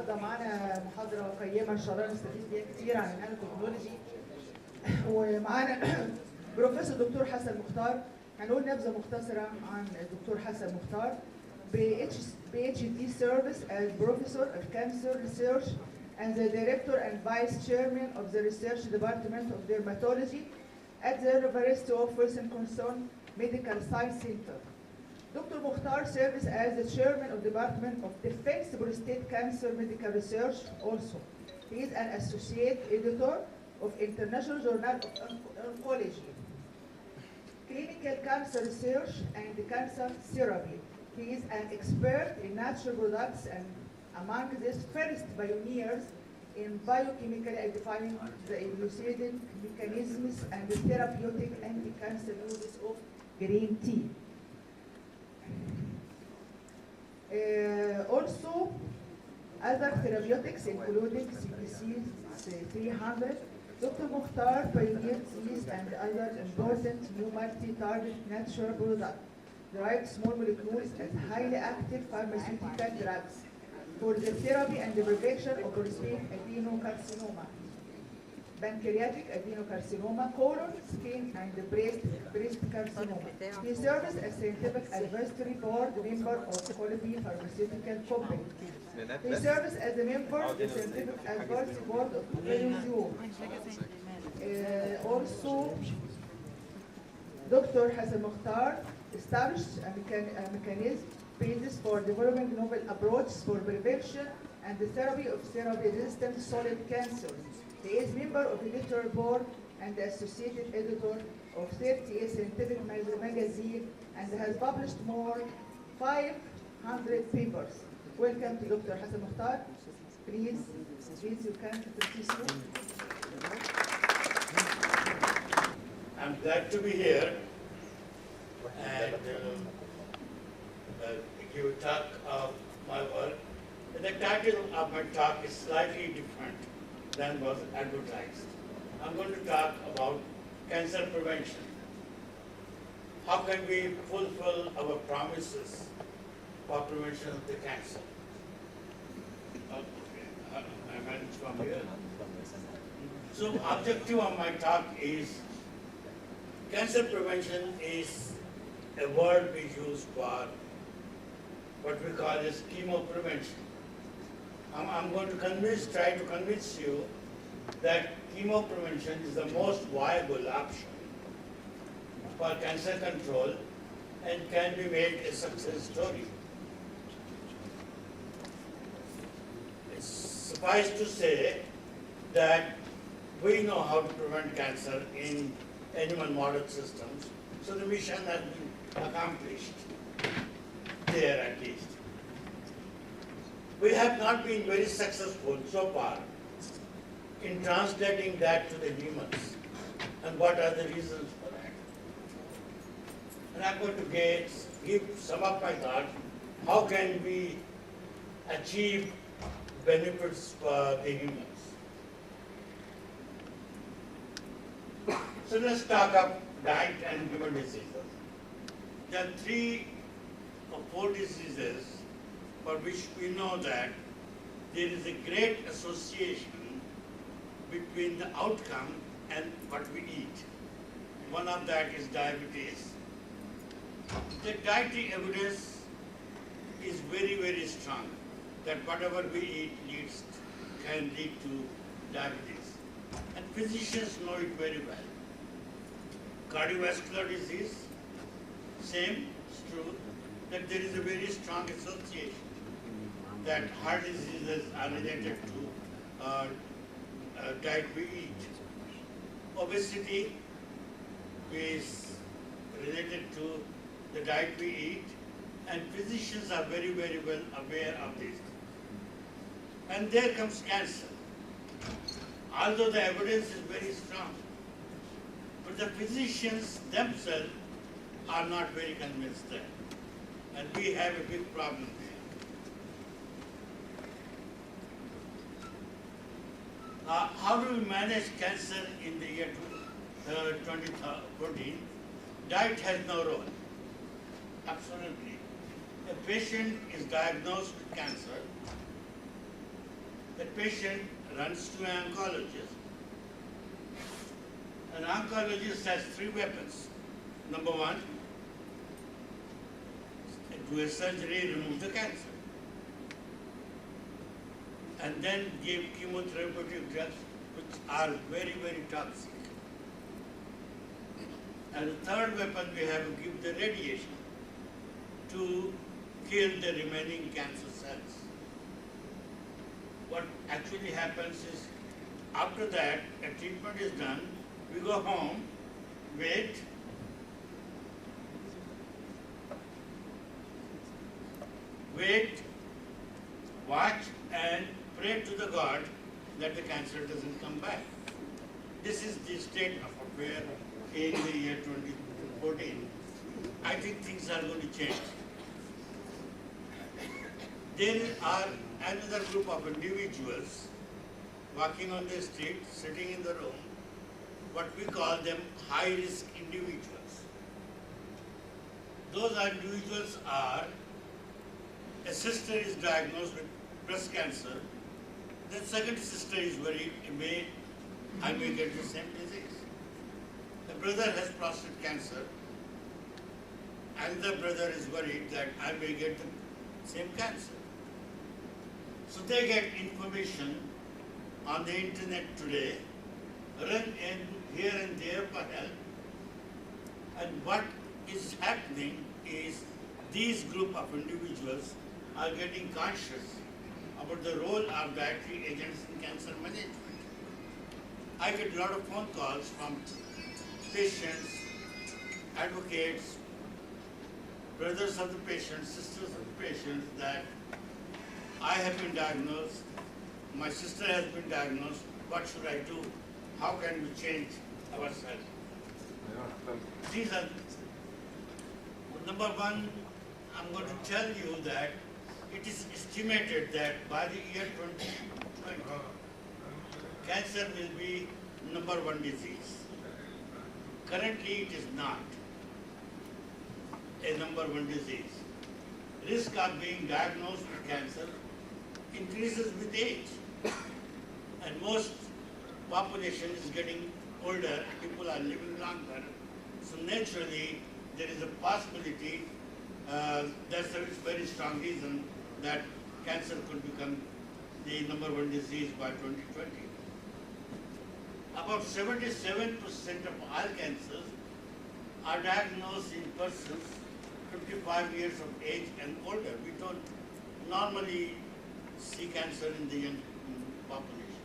النهارده معانا محاضره قيمه ان شاء الله نستفيد بيها كتير عن النانوتكنولوجي. ومعانا بروفيسور دكتور حسن مختار. هنقول نبذه مختصره عن الدكتور حسن مختار. PhD service as Professor of Cancer Research and the Director and Vice Chairman of the Research Department of Dermatology at the University of Wisconsin Medical Science Center. Dr. Mukhtar serves as the Chairman of the Department of Defense Prostate Cancer Medical Research also. He is an Associate Editor of International Journal of Oncology, Clinical Cancer Research and Cancer Therapy. He is an expert in natural products and among the first pioneers in biochemically identifying the elucidating mechanisms and the therapeutic anti-cancer uses of green tea. Also, other therapeutics including CPC 300. Dr. Mukhtar pioneered these and other important new multi-target natural products, derived small molecules as highly active pharmaceutical drugs for the therapy and the prevention of prostate adenocarcinoma, pancreatic adenocarcinoma, colon, skin, and breast carcinoma. He serves as scientific advisory board member of Quality Pharmaceutical Company. He serves as a member of the scientific advisory board of Zoology. Also, Dr. Hasan Mukhtar established a mechanism basis for developing novel approaches for prevention and the therapy of therapy-resistant solid cancer. He is member of the editorial board and the associated editor of 38 scientific magazine and has published more 500 papers. Welcome to Dr. Hasan Mukhtar. Please, you can introduce you. I'm glad to be here and give a talk of my work. The title of my talk is slightly different than was advertised. I'm going to talk about cancer prevention. How can we fulfill our promises for prevention of the cancer? I managed from here. So objective of my talk is cancer prevention is a word we use for what we call as chemoprevention. I'm going to try to convince you that chemoprevention is the most viable option for cancer control and can be made a success story. It's suffice to say that we know how to prevent cancer in animal model systems, so the mission has been accomplished there at least. We have not been very successful so far in translating that to the humans. And what are the reasons for that? And I'm going to give some of my thoughts. How can we achieve benefits for the humans? So let's talk of diet and human diseases. There are 3 or 4 diseases for which we know that there is a great association between the outcome and what we eat. One of that is diabetes. The dietary evidence is very, very strong that whatever we eat can lead to diabetes. And physicians know it very well. Cardiovascular disease, same, it's true, that there is a very strong association that heart diseases are related to diet we eat. Obesity is related to the diet we eat, and physicians are very, very well aware of this. And there comes cancer. Although the evidence is very strong, but the physicians themselves are not very convinced there. And we have a big problem there. How do we manage cancer in the year 2014? Diet has no role. Absolutely. A patient is diagnosed with cancer, the patient runs to an oncologist. An oncologist has three weapons. Number one, do a surgery, remove the cancer, and then give chemotherapeutic drugs which are very, very toxic. And the third weapon we have to give the radiation to kill the remaining cancer cells. What actually happens is, after that, a treatment is done, we go home, wait, watch and pray to the God that the cancer doesn't come back. This is the state of affair in the year 2014. I think things are going to change. There are another group of individuals walking on the street, sitting in the room, what we call them high-risk individuals. Those individuals are, a sister is diagnosed with breast cancer, the second sister is worried, I may get the same disease. The brother has prostate cancer, and the brother is worried that I may get the same cancer. So they get information on the internet today, run in here and there for help. And what is happening is these group of individuals are getting conscious about the role of dietary agents in cancer management. I get a lot of phone calls from patients, advocates, brothers of the patients, sisters of the patients, that I have been diagnosed, my sister has been diagnosed, what should I do? How can we change ourselves? These are, number one, I'm going to tell you that it is estimated that by the year 2020, cancer will be number one disease. Currently, it is not a number one disease. Risk of being diagnosed with cancer increases with age. And most population is getting older, people are living longer. So naturally, there is a possibility, that's a very strong reason that cancer could become the number one disease by 2020. About 77% of all cancers are diagnosed in persons 55 years of age and older. We don't normally see cancer in the young population.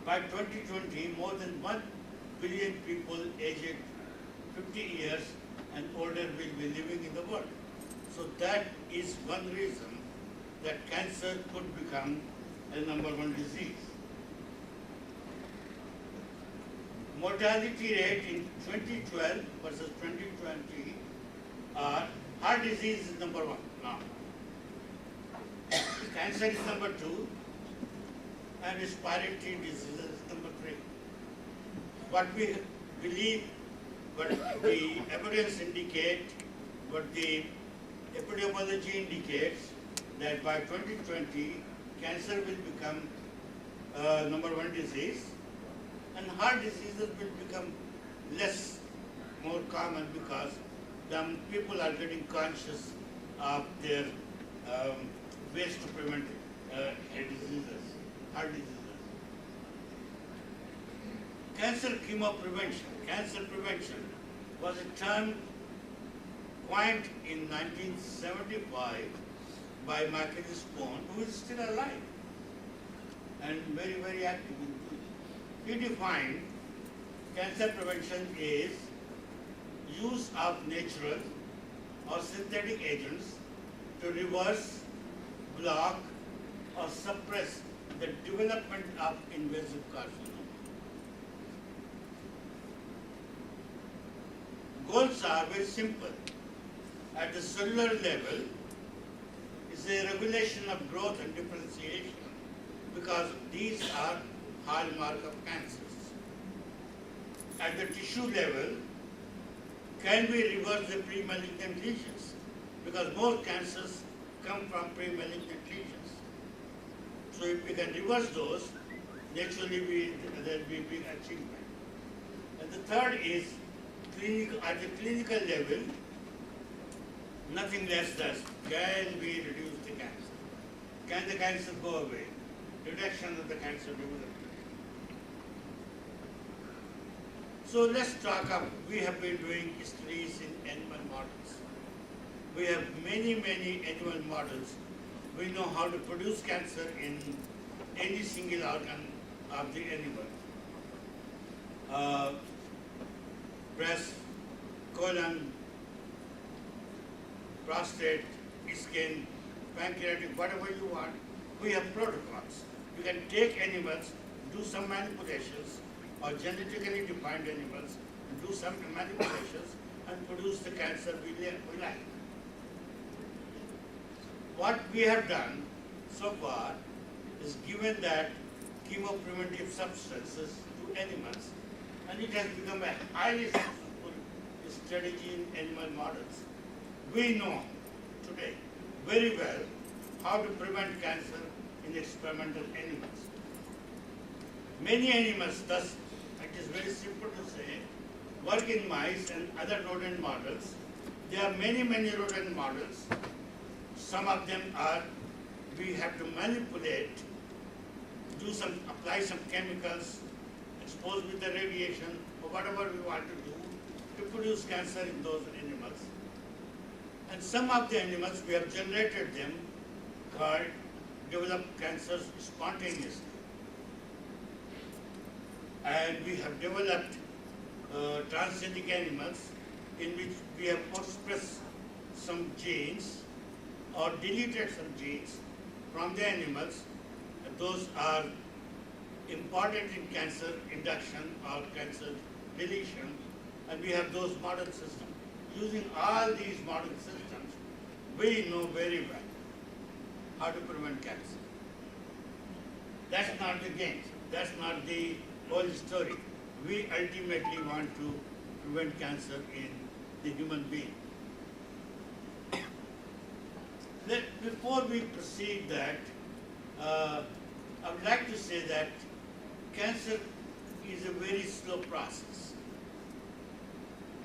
By 2020, more than 1 billion people aged 50 years and older will be living in the world. So that is one reason that cancer could become a number one disease. Mortality rate in 2012 versus 2020 are heart disease is number one now. Cancer is number two, and respiratory diseases is number three. What we believe, what the evidence indicate, what the epidemiology indicates, that by 2020, cancer will become number one disease, and heart diseases will become more common because the people are getting conscious of their ways to prevent heart diseases. Cancer chemoprevention. Cancer prevention was a term coined in 1975 by Michael Spohn, who is still alive and very, very active in it. He defined cancer prevention is use of natural or synthetic agents to reverse, block, or suppress the development of invasive carcinoma. Goals are very simple. At the cellular level, is a regulation of growth and differentiation because these are hallmark of cancers. At the tissue level, can we reverse the pre-malignant lesions? Because most cancers come from pre-malignant lesions. To So if we can reverse those, naturally there will be big achievement. And the third is at the clinical level, nothing less than can we reduce the cancer? Can the cancer go away? Reduction of the cancer development. So let's talk up. We have been doing studies in animal models. We have many animal models. We know how to produce cancer in any single organ of the animal. Breast, colon, prostate, skin, pancreatic, whatever you want. We have protocols. You can take animals, do some manipulations, or genetically defined animals, do some manipulations, and produce the cancer we like. What we have done so far is given that chemopreventive substances to animals, and it has become a highly successful strategy in animal models. We know today very well how to prevent cancer in experimental animals. Many animals, thus, it is very simple to say, work in mice and other rodent models. There are many rodent models. Some of them are, we have to manipulate, apply some chemicals, expose with the radiation, or whatever we want to do to produce cancer in those animals. And some of the animals, we have generated them, develop cancers spontaneously. And we have developed transgenic animals in which we have expressed some genes or deleted some genes from the animals. Those are important in cancer induction or cancer deletion, and we have those model systems. Using all these model systems, we know very well how to prevent cancer. That's not the game. That's not the whole story. We ultimately want to prevent cancer in the human being. Before we proceed that, I would like to say that cancer is a very slow process.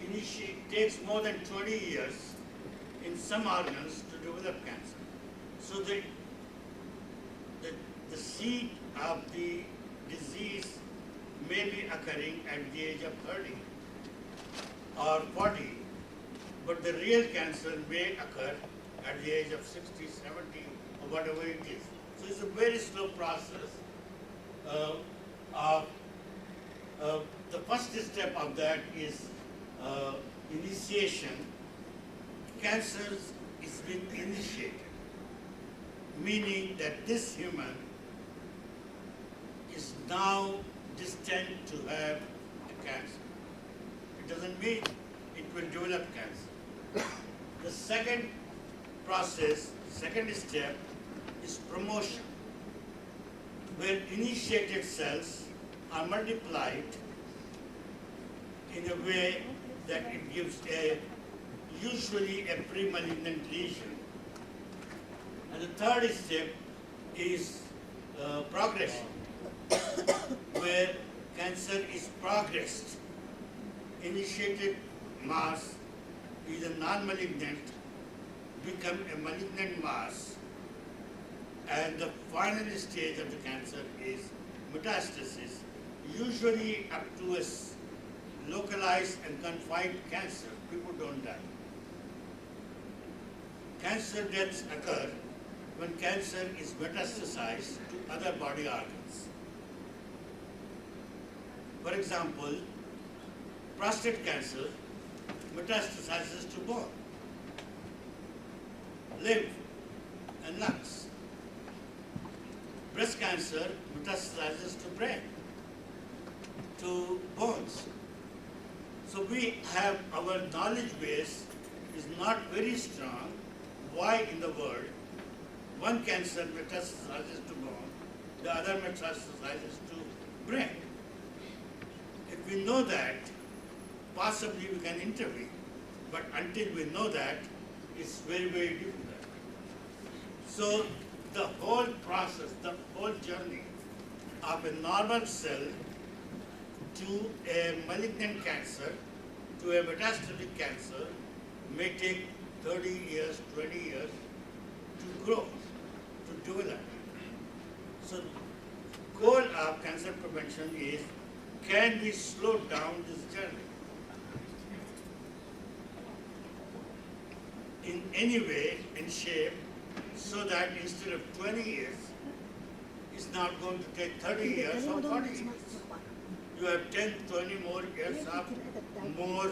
It takes more than 20 years in some organs to develop cancer. So the seed of the disease may be occurring at the age of 30 or 40, but the real cancer may occur at the age of 60, 70, or whatever it is. So it's a very slow process. The first step of that is initiation. Cancer is being initiated, meaning that this human is now destined to have a cancer. It doesn't mean it will develop cancer. The second process, second step, is promotion, where initiated cells are multiplied in a way that it gives usually a pre-malignant lesion. And the third step is progression, where cancer is progressed. Initiated mass is a non-malignant, become a malignant mass, and the final stage of the cancer is metastasis, usually up to a localized and confined cancer. People don't die. Cancer deaths occur when cancer is metastasized to other body organs. For example, prostate cancer metastasizes to bone, lymph, and lungs. Breast cancer metastasizes to brain, to bones. So we have, our knowledge base is not very strong. Why in the world one cancer metastasizes to bone, the other metastasizes to brain? If we know that, possibly we can intervene. But until we know that, it's very difficult. So the whole process, the whole journey of a normal cell to a malignant cancer, to a metastatic cancer, may take 30 years, 20 years to grow, to develop. So goal of cancer prevention is, can we slow down this journey in any way and shape, so that instead of 20 years, it's not going to take 30 years or 40 years. You have 10, 20 more years of more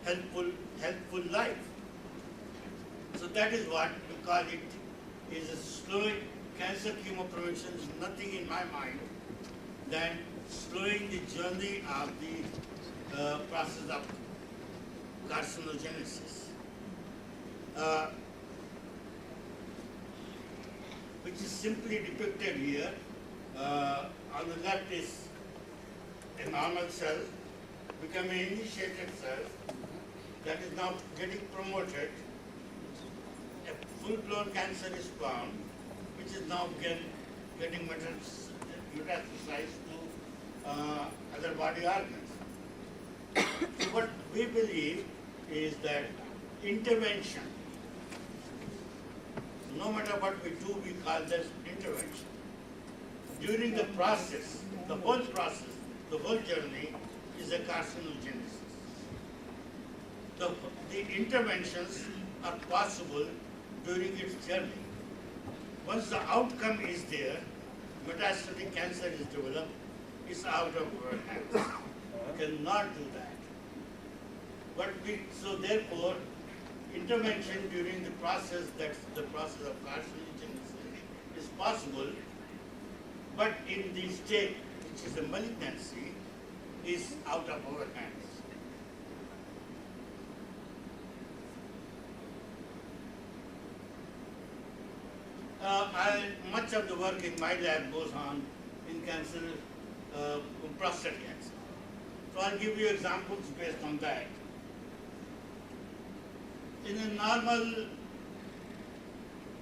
helpful life. So that is what we call it, is a slowing. Cancer chemoprevention is nothing in my mind than slowing the journey of the process of carcinogenesis. Which is simply depicted here. On the left is a normal cell becoming an initiated cell that is now getting promoted. A full-blown cancer is found, which is now getting metastasized to other body organs. So what we believe is that intervention, no matter what we do, we call this intervention. During the process, the whole journey is a carcinogenesis. The interventions are possible during its journey. Once the outcome is there, metastatic cancer is developed, it's out of our hands. We cannot do that. So therefore, intervention during the process, that's the process of carcinogenesis, is possible, but in the state, which is a malignancy, is out of our hands. Much of the work in my lab goes on in cancer, prostate cancer. So I'll give you examples based on that. In a normal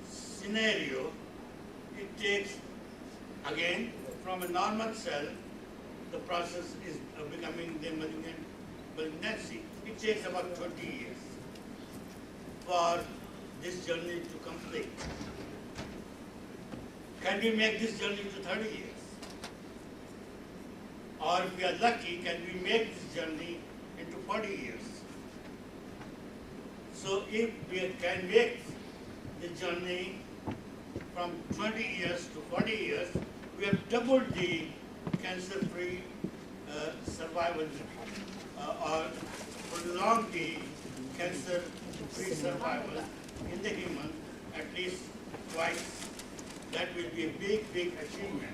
scenario, it takes, again, from a normal cell, the process is becoming the malignancy. It takes about 20 years for this journey to complete. Can we make this journey to 30 years? Or if we are lucky, can we make this journey into 40 years? So if we can make the journey from 20 years to 40 years, we have doubled the cancer-free survival or prolonged the cancer-free survival in the human at least twice. That will be a big, big achievement.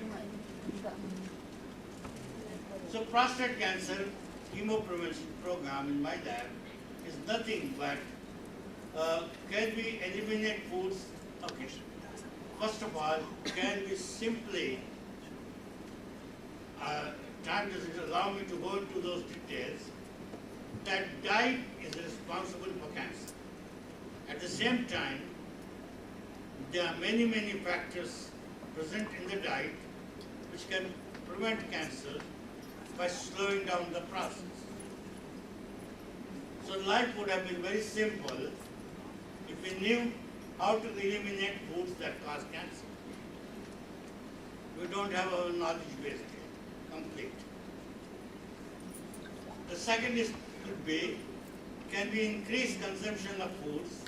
So prostate cancer chemoprevention program in my lab is nothing but can we eliminate foods? Okay. First of all, can we simply, time doesn't allow me to go into those details, that diet is responsible for cancer. At the same time, there are many, many factors present in the diet which can prevent cancer by slowing down the process. So life would have been very simple if we knew how to eliminate foods that cause cancer. We don't have our knowledge base yet, complete. The second could be, can we increase consumption of foods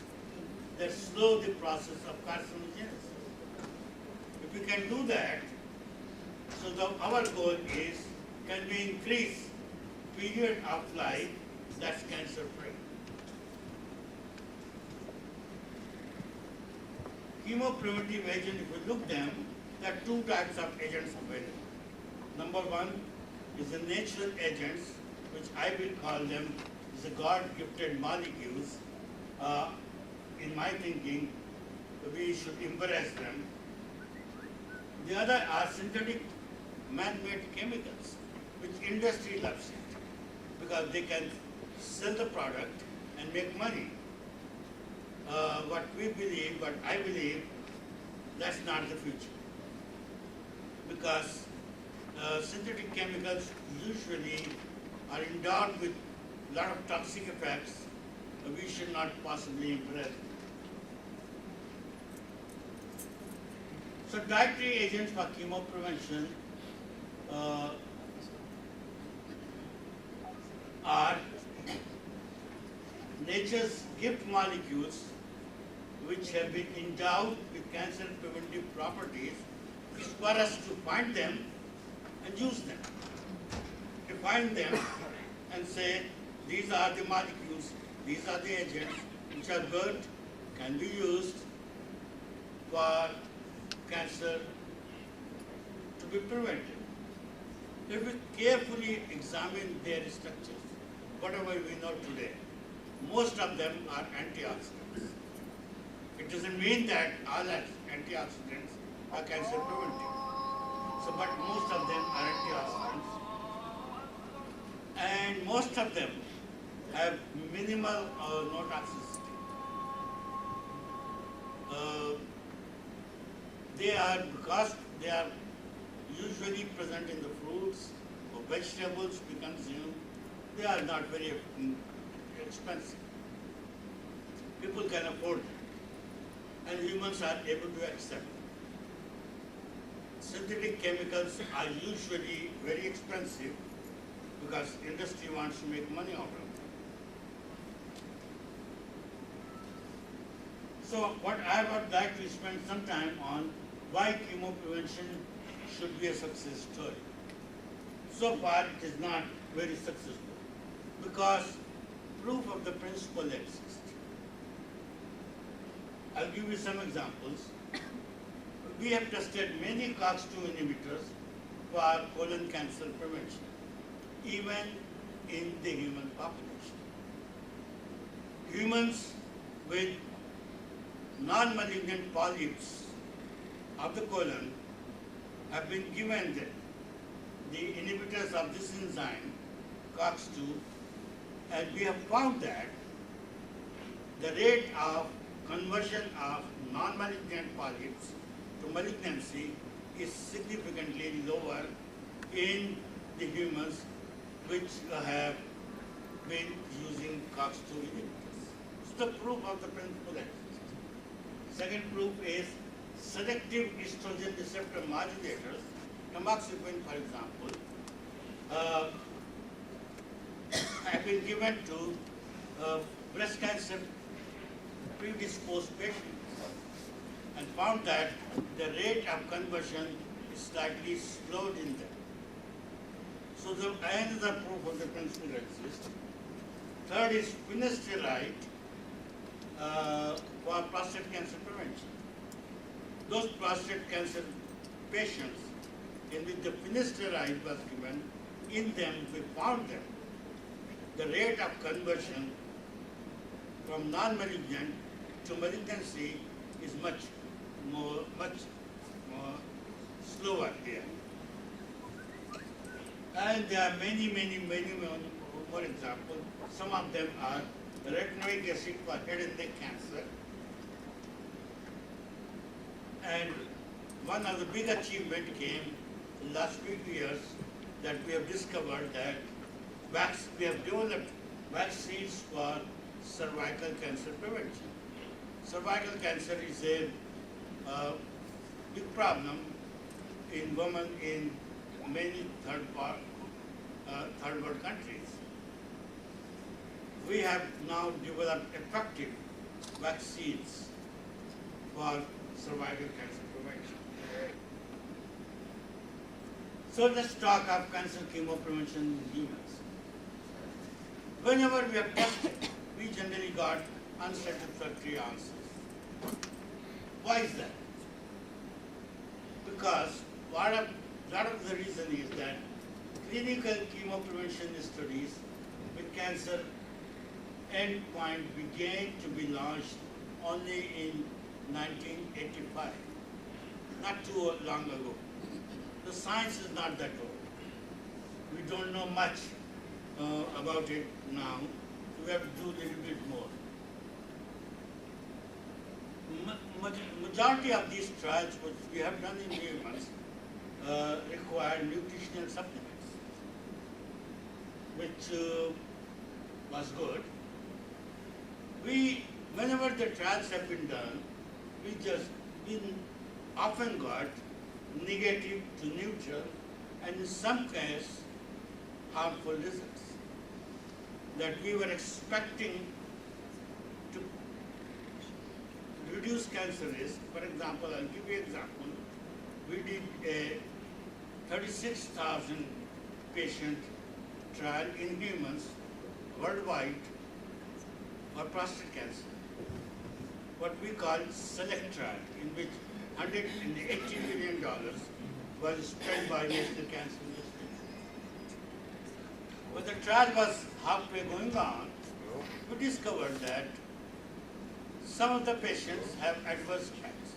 that slow the process of carcinogenesis? If we can do that, so our goal is, can we increase period of life that's cancer-free? Chemopreventive agent, if we look them, there are two types of agents available. Number one is the natural agents, which I will call them the God-gifted molecules. In my thinking, we should embrace them. The other are synthetic man-made chemicals, which industry loves it, because they can sell the product and make money. What I believe, that's not the future. Because synthetic chemicals usually are endowed with a lot of toxic effects. We should not possibly impress. So dietary agents for chemoprevention are nature's gift molecules which have been endowed with cancer preventive properties. It's for us to find them and use them. Define them and say, these are the molecules, these are the agents which are good, can be used for cancer to be prevented. If we carefully examine their structures, whatever we know today, most of them are antioxidants. It doesn't mean that all antioxidants are cancer preventive. So, but most of them are antioxidants. And most of them have minimal or no toxicity. Because they are usually present in the fruits or vegetables we consume, they are not very expensive. People can afford them, and humans are able to accept them. Synthetic chemicals are usually very expensive because industry wants to make money out of them. So what I would like to spend some time on why chemoprevention should be a success story. So far it is not very successful because proof of the principle exists. I'll give you some examples. We have tested many COX-2 inhibitors for colon cancer prevention, even in the human population. Humans with non-malignant polyps of the colon have been given the inhibitors of this enzyme, COX-2, and we have found that the rate of conversion of non-malignant polyps to malignancy is significantly lower in the humans which have been using COX-2 inhibitors. So the proof of the principle exists. Second proof is selective estrogen receptor modulators, tamoxifen for example, have been given to breast cancer predisposed patients and found that the rate of conversion is slightly slowed in them. So another proof of the principle exists. Third is finasteride for prostate cancer prevention. Those prostate cancer patients in which the finasteride was given, in them we found that the rate of conversion from non-malignant to malignancy is much more slower here. And there are many more examples. Some of them are retinoic acid for head and neck cancer. And one of the big achievements came in the last few years that we have discovered that we have developed vaccines for cervical cancer prevention. Cervical cancer is a big problem in women in many third world countries. We have now developed effective vaccines for cervical cancer prevention. So let's talk of cancer chemoprevention in humans. Whenever we have tested, we generally got unsatisfactory answers. Why is that? Because lot of the reason is that clinical chemoprevention studies with cancer endpoint began to be launched only in 1985, not too long ago. The science is not that old. We don't know much about it now. We have to do a little bit more. Majority of these trials which we have done in humans require nutritional supplements, which was good. Whenever the trials have been done, we often got negative to neutral, and in some cases, harmful results that we were expecting to reduce cancer risk. For example, I'll give you an example. We did a 36,000 patient trial in humans worldwide for prostate cancer, what we call SELECT trial, in which $180 million was spent by National Cancer Institute. When the trial was halfway going on, we discovered that some of the patients have adverse effects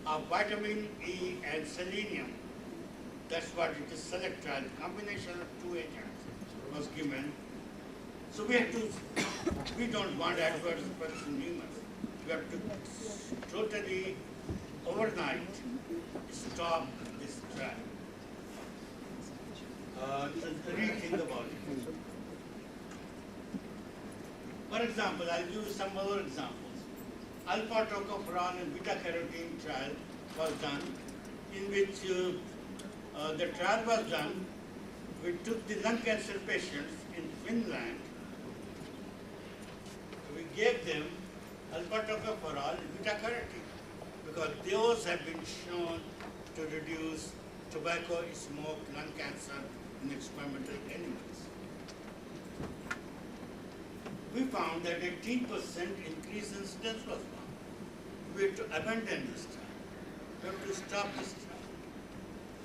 of vitamin E and selenium. That's what it is, SELECT trial, combination of two agents was given. So we don't want adverse effects in humans. We have to totally, overnight, stop this trial. To rethink about it. For example, I'll give you some other examples. Alpha tocopherol and beta carotene trial was done, in which the trial was done. We took the lung cancer patients in Finland. We gave them alpha tocopherol and beta carotene because those have been shown to reduce tobacco, smoke, lung cancer in experimental animals. We found that 18% increase in incidence was found. We had to abandon this trial. We have to stop this trial.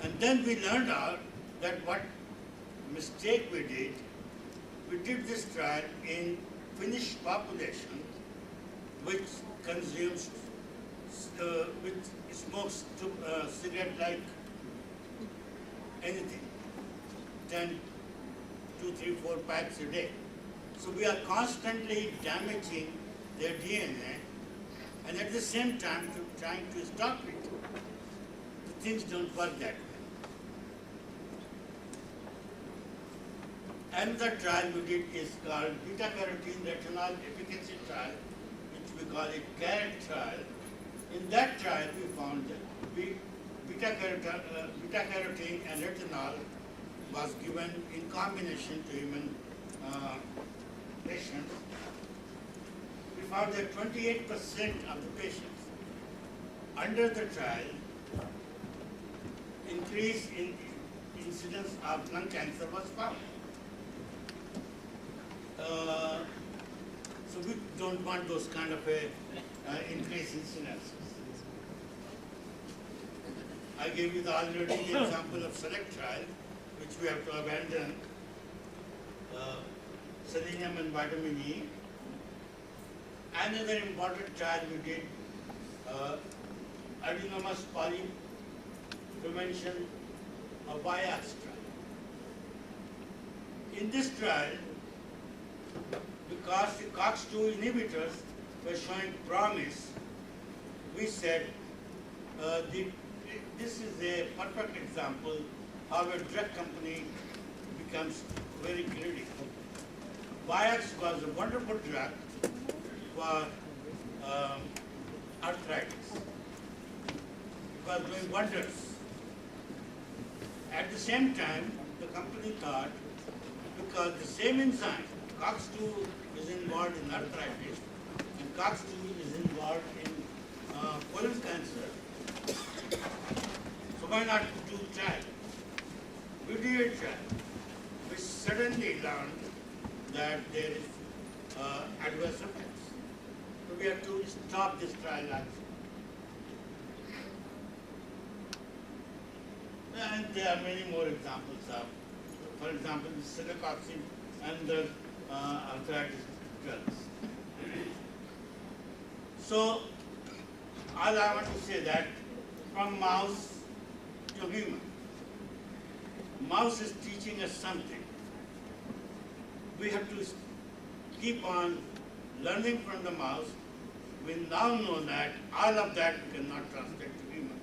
And then we learned out that what mistake we did this trial in Finnish population which consumes, which smokes cigarette like anything, 10, 2, 3, 4 packs a day. So we are constantly damaging their DNA and at the same time trying to stop it. The things don't work that way. Another trial we did is called beta-carotene retinol efficacy trial, which we call it CARET trial. In that trial, we found that beta-carotene and retinol was given in combination to human patients. We found that 28% of the patients under the trial increase in incidence of lung cancer was found. So we don't want those kind of increase in incidences. I gave you already the example of SELECT trial, which we have to abandon. Selenium and vitamin E. Another important trial we did, adenomatous polyp prevention of Vioxx trial. In this trial, because the COX-2 inhibitors were showing promise, we said this is a perfect example how a drug company becomes very greedy. Vioxx was a wonderful drug for arthritis. It was doing wonders. At the same time, the company thought, because the same enzyme, COX-2 is involved in arthritis, and COX-2 is involved in colon cancer, so why not do trial? We did a trial. We suddenly learned that there is adverse effects. So we have to stop this trial action. And there are many more examples of, for example, the celecoxib and the arthritis drugs. So all I want to say that from mouse to human, mouse is teaching us something. We have to keep on learning from the mouse we now know that all of that we cannot translate to human.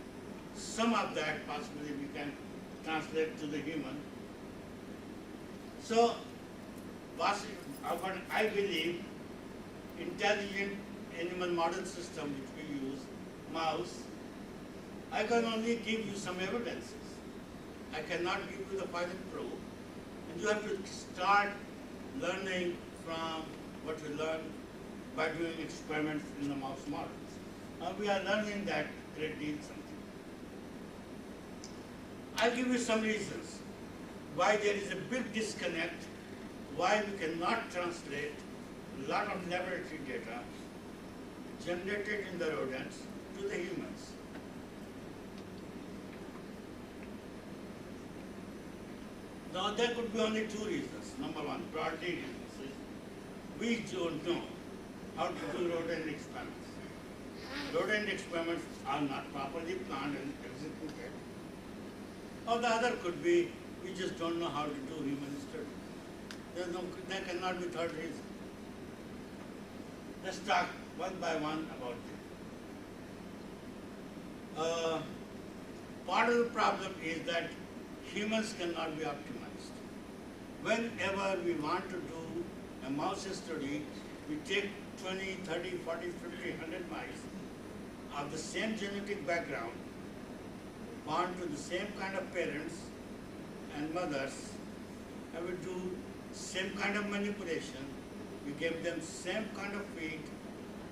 Some of that possibly we can translate to the human. So, what I believe, intelligent animal model system which we use, mouse, I can only give you some evidences. I cannot give you the final proof. And you have to start learning from what you learn by doing experiments in the mouse models. We are learning that great deal something. I'll give you some reasons why there is a big disconnect, why we cannot translate a lot of laboratory data generated in the rodents to the humans. Now there could be only two reasons. Number one, broadly reasons. We don't know how to do rodent experiments. Rodent experiments are not properly planned and executed. Or the other could be, we just don't know how to do human studies. There cannot be third reason. Let's talk one by one about it. Part of the problem is that humans cannot be optimized. Whenever we want to do a mouse study, we take 20, 30, 40, 50, 100 mice of the same genetic background, born to the same kind of parents and mothers, and we do same kind of manipulation. We give them same kind of feed.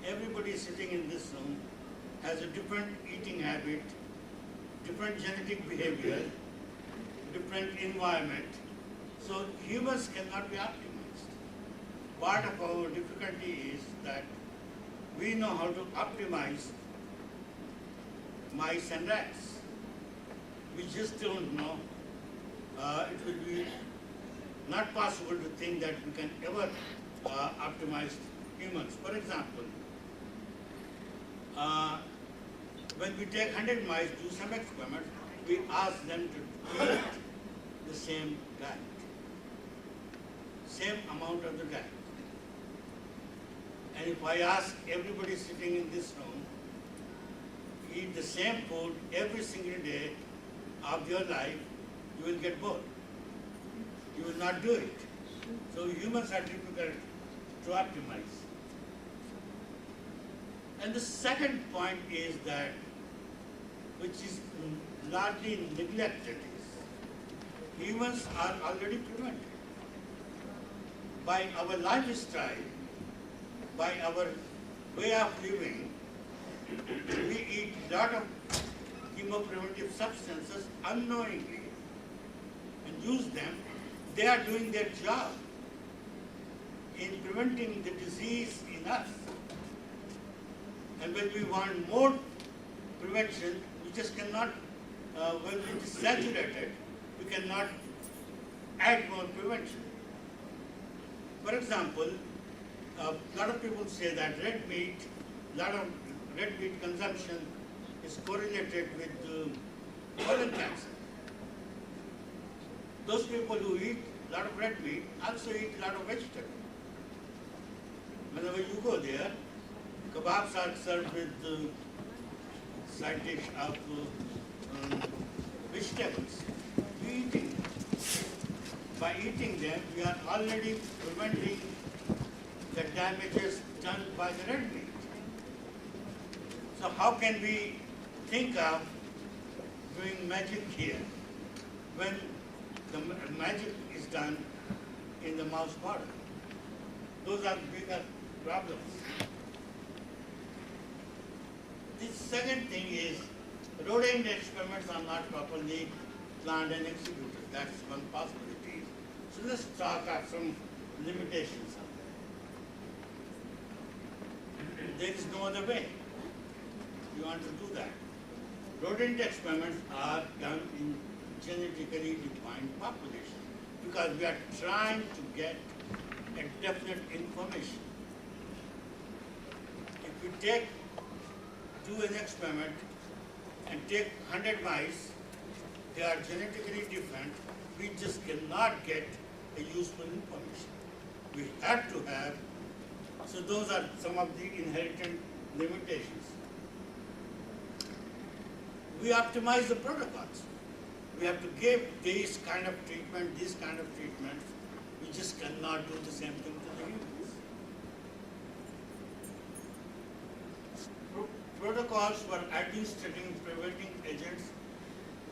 Everybody sitting in this room has a different eating habit, different genetic behavior, different environment. So humans cannot be optimized. Part of our difficulty is that we know how to optimize mice and rats. We just don't know. It will be not possible to think that we can ever optimize humans. For example, when we take 100 mice, do some experiments, we ask them to eat the same diet, same amount of the diet. And if I ask everybody sitting in this room, eat the same food every single day of your life, you will get bored. You will not do it. So humans are difficult to optimize. And the second point is that, which is largely neglected, is humans are already prevented. By our lifestyle, by our way of living, we eat a lot of chemopreventive substances unknowingly and use them. They are doing their job in preventing the disease in us. And when we want more prevention, we just cannot, when it is saturated, we cannot add more prevention. For example, a lot of people say that red meat consumption is correlated with colon cancer. Those people who eat a lot of red meat also eat a lot of vegetables. Whenever you go there, kebabs are served with side dish of vegetables. We eating them. By eating them, we are already preventing the damages done by the red meat. So how can we think of doing magic here when the magic is done in the mouse model? Those are bigger problems. The second thing is rodent experiments are not properly planned and executed. That's one possibility. So let's talk about some limitations of that. There is no other way. You want to do that. Rodent experiments are done in genetically defined population because we are trying to get a definite information. If we do an experiment and take 100 mice, they are genetically different, we just cannot get a useful information. We have to have, so those are some of the inherent limitations. We optimize the protocols. We have to give this kind of treatment, this kind of treatment. We just cannot do the same thing to the humans. Protocols for administering preventing agents,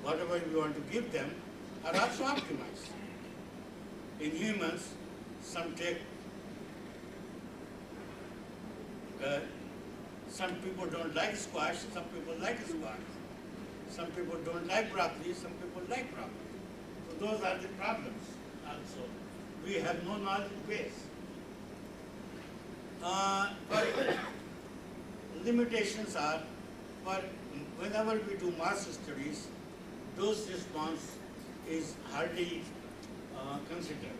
whatever we want to give them, are also optimized. In humans, some people don't like squash, some people like squash. Some people don't like broccoli, some people like broccoli. So those are the problems also. We have no knowledge base. But limitations are, for whenever we do mass studies, dose response is hardly considered.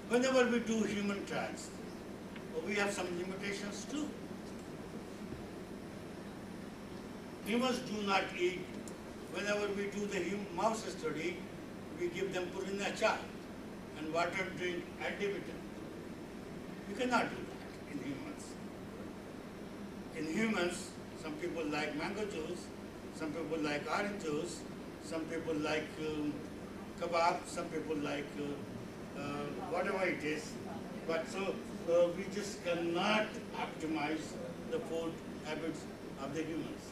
Whenever we do human trials, we have some limitations too. Humans do not eat. Whenever we do the mouse study, we give them purina cha and water drink ad libitum. You cannot do that in humans. In humans, some people like mango juice, some people like orange juice, some people like kebab, some people like whatever it is. But so we just cannot optimize the food habits of the humans.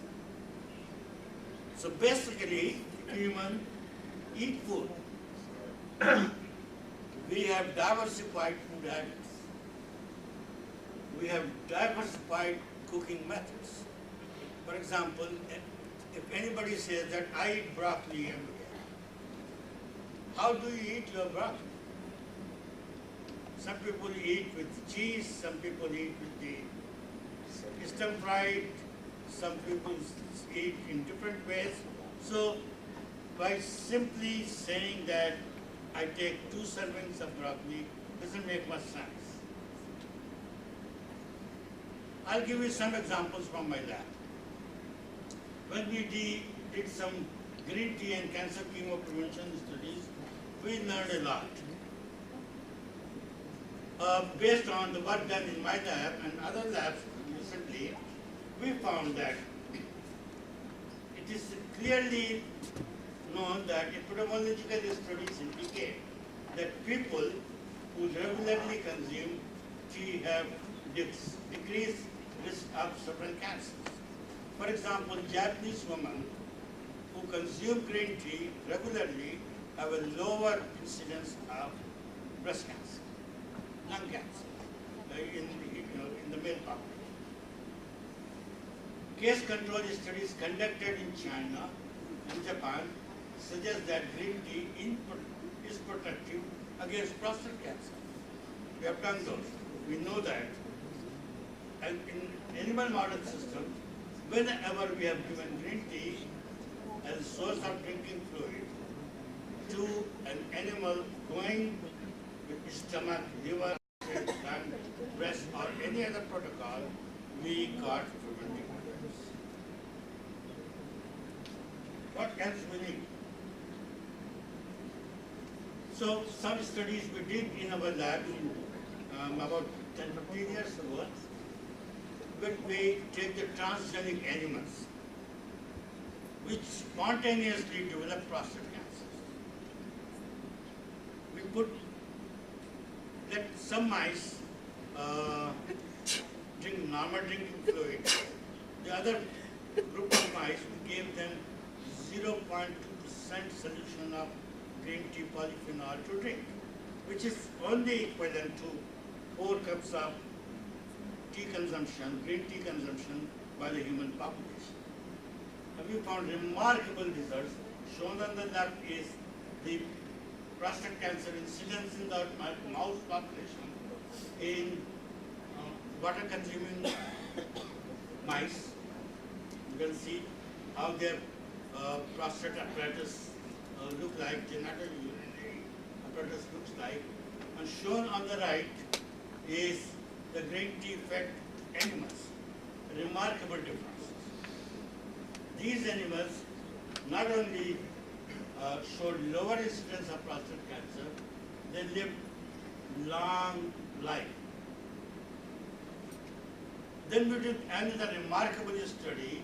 So basically, humans eat food. We have diversified food habits. We have diversified cooking methods. For example, if anybody says that I eat broccoli every day, how do you eat your broccoli? Some people eat with cheese, some people eat with the stir fried, some people eat in different ways. So by simply saying that I take 2 servings of broccoli doesn't make much sense. I'll give you some examples from my lab. When we did some green tea and cancer chemoprevention studies, we learned a lot. Based on the work done in my lab and other labs recently, we found that it is clearly known that epidemiological studies indicate that people who regularly consume tea have decreased risk of certain cancers. For example, Japanese women who consume green tea regularly have a lower incidence of breast cancer, lung cancer in the male population. Case control studies conducted in China and Japan suggest that green tea is protective against prostate cancer. We have done those. We know that. And in animal model system, whenever we have given green tea as a source of drinking fluid to an animal going with stomach, liver, lung, breast, or any other protocol, we got preventive measures. What else we need? So some studies we did in our lab about 10-15 years ago, when we take the transgenic animals, which spontaneously develop prostate cancers. We let some mice drink normal drinking fluid. The other group of mice, we gave them 0.2% solution of green tea polyphenol to drink, which is only equivalent to 4 cups of green tea consumption by the human population. And we found remarkable results. Shown on the left is the prostate cancer incidence in the mouse population in water-consuming mice. You can see how their prostate apparatus look like, genitourinary apparatus looks like. And shown on the right is the green tea fed animals. Remarkable differences. These animals not only showed lower incidence of prostate cancer, they lived long life. Then we did another remarkable study,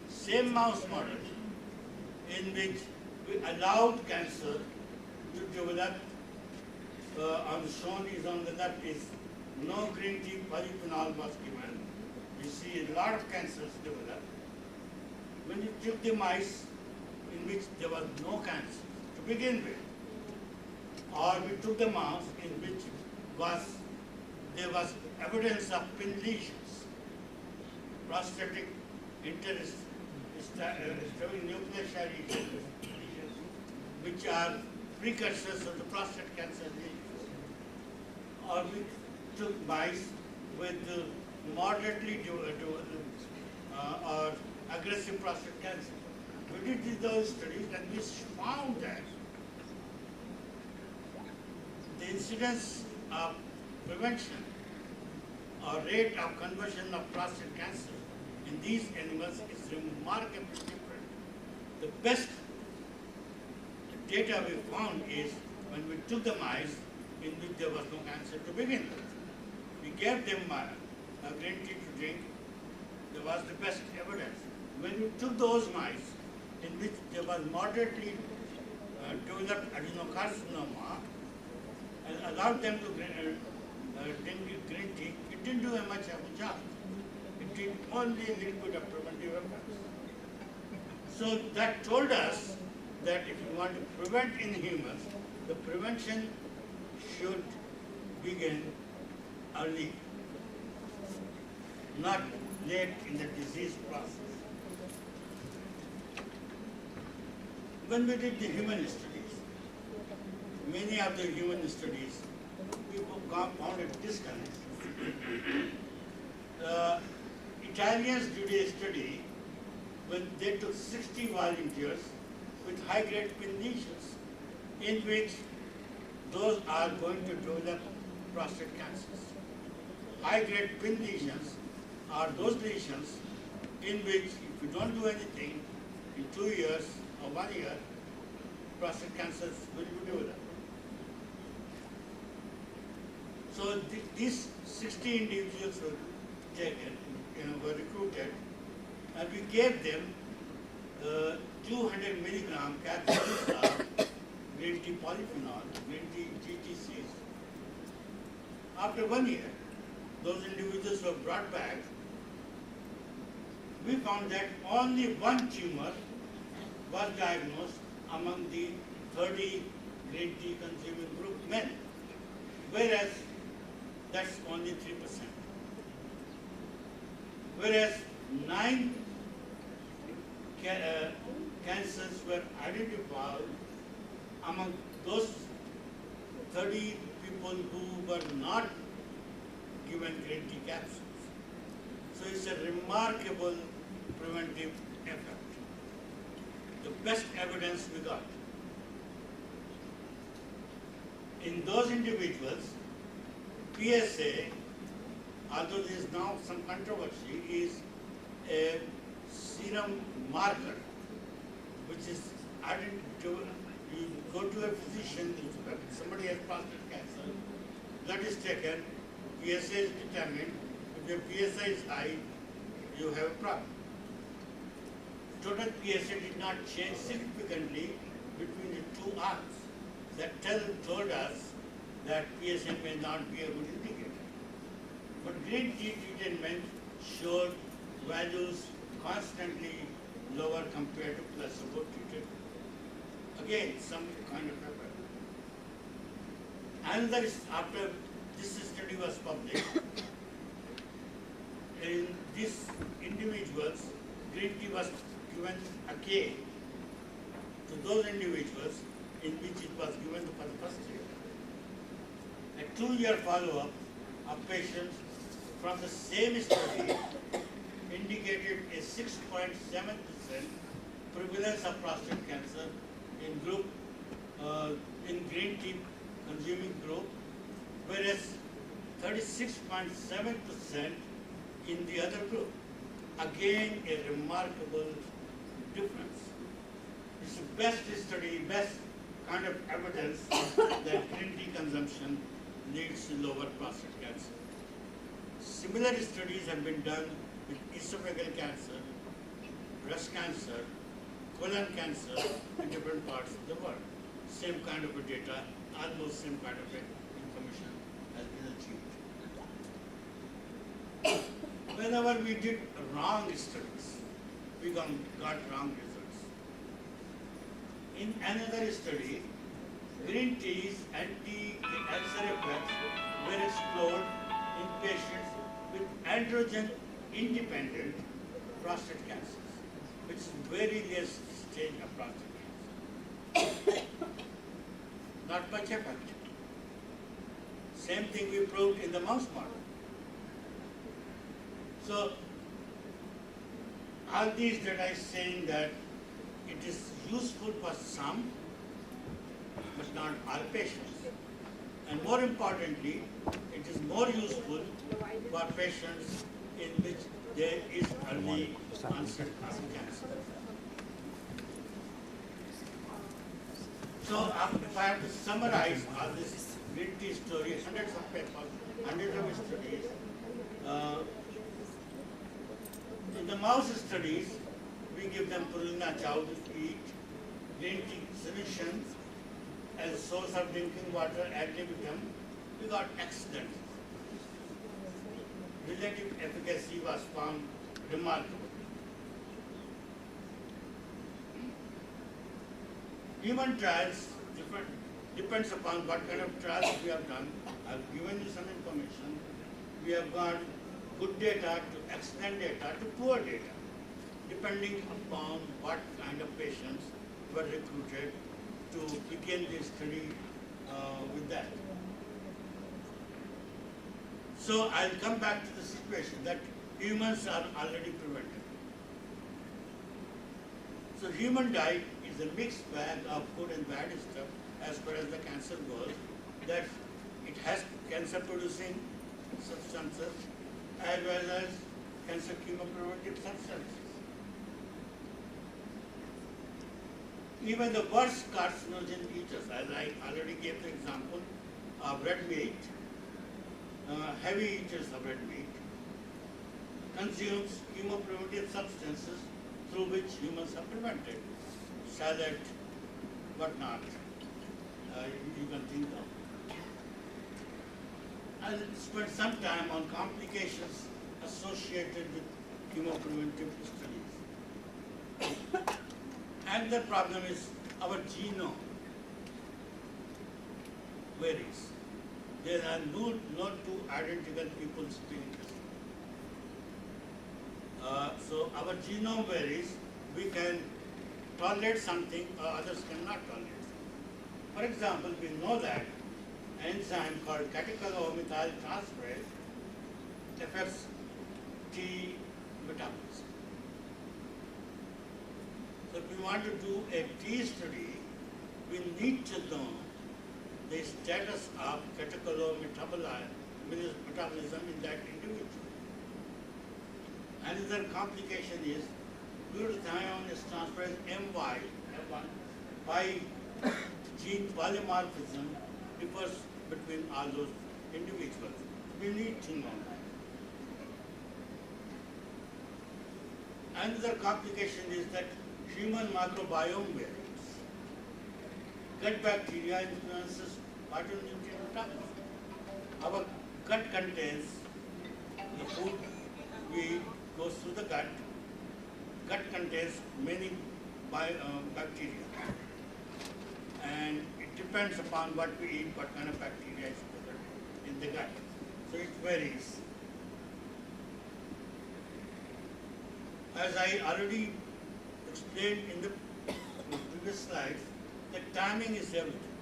same mouse model, in which we allowed cancer to develop. On shown is on the left is no green tea polyphenol was given. You see a lot of cancers develop. When you took the mice in which there was no cancer to begin with, or we took the mouse in which there was evidence of pin lesions, prostatic interest, nuclear shell lesions, which are precursors of the prostate cancer lesions. Or we took mice with moderately or aggressive prostate cancer. We did those studies and we found that the incidence of prevention or rate of conversion of prostate cancer in these animals is remarkably different. The best data we found is when we took the mice in which there was no cancer to begin with. We gave them a green tea to drink. There was the best evidence. When we took those mice in which there was moderately developed adenocarcinoma and allowed them to drink green tea, it didn't do much of a job. It did only a little bit of preventive effects. So that told us that if you want to prevent in humans, the prevention should begin early, not late in the disease process. When we did the human studies, many of the human studies, people found a disconnect. Italians did a study when they took 60 volunteers with high-grade pin lesions, in which those are going to develop prostate cancers. High-grade pin lesions are those lesions in which if you don't do anything, in 2 years or 1 year, prostate cancers will be developed. So these 60 individuals were taken, were recruited, and we gave them 200 milligram capsules of green tea polyphenol, green tea GTCs. After 1 year, those individuals were brought back. We found that only one tumor was diagnosed among the 30 green tea consuming group men, whereas that's only 3%. Whereas 9 cancers were identified among those 30 people who were not given green tea capsules. So it's a remarkable preventive effect. The best evidence we got. In those individuals, PSA, although there is now some controversy, is a serum marker, which is added to, you go to a physician, if somebody has prostate cancer, blood is taken, PSA is determined. If your PSA is high, you have a problem. Total PSA did not change significantly between the two arms. That told us that PSA may not be a good indicator. But green tea treatment showed values constantly lower compared to placebo treated. Again, some kind of effect. Another is after this study was published, in these individuals, green tea was given again to those individuals in which it was given for the first year. A 2-year follow-up of patients from the same study indicated a 6.7% prevalence of prostate cancer in group, in green tea consuming group, whereas 36.7% in the other group. Again, a remarkable difference. It's the best study, best kind of evidence that green tea consumption leads to lower prostate cancer. Similar studies have been done with esophageal cancer, breast cancer, colon cancer in different parts of the world. Same kind of a data, almost same kind of information has been achieved. Whenever we did wrong studies, we got wrong results. In another study, green tea's anti-cancer effects were explored in patients with androgen-independent prostate cancers, which is very less stage of prostate cancer. Not much effect. Same thing we proved in the mouse model. So, all these data is saying that it is useful for some, but not all patients. And more importantly, it is more useful for patients in which there is early onset of cancer. So if I have to summarize all this green tea story, hundreds of papers, hundreds of studies, in the mouse studies, we give them purina chow to eat, green tea solution as a source of drinking water, ad libitum. We got excellent. Relative efficacy was found remarkable. Human trials depends upon what kind of trials we have done. I've given you some information. We have got good data to excellent data to poor data, depending upon what kind of patients were recruited to begin the study with that. So I'll come back to the situation that humans are already prevented. So human diet is a mixed bag of good and bad stuff as far as the cancer goes, that it has cancer producing substances as well as cancer chemopreventive substances. Even the worst carcinogen eaters, as I already gave the example of red meat, heavy eaters of red meat, consumes chemopreventive substances through which humans are prevented. Salad, whatnot, you can think of. I'll spend some time on complications associated with chemopreventive studies. And the problem is our genome varies. There are no two identical people sitting in this. So our genome varies. We can tolerate something, others cannot tolerate something. For example, we know that an enzyme called catechol-O-methyl transferase affects T metabolism. So if we want to do a T study, we need to know the status of catechol-metabolism in that individual. Another complication is glutathione is transferred MY, F1, by gene polymorphism differs between all those individuals. We need to know that. Another complication is that human microbiome varies. Gut bacteria influences phytonutrient metabolism. Our gut contains the food we goes through the gut. Gut contains many bacteria, and it depends upon what we eat, what kind of bacteria is present in the gut. So it varies. As I already explained in the previous slides, the timing is everything.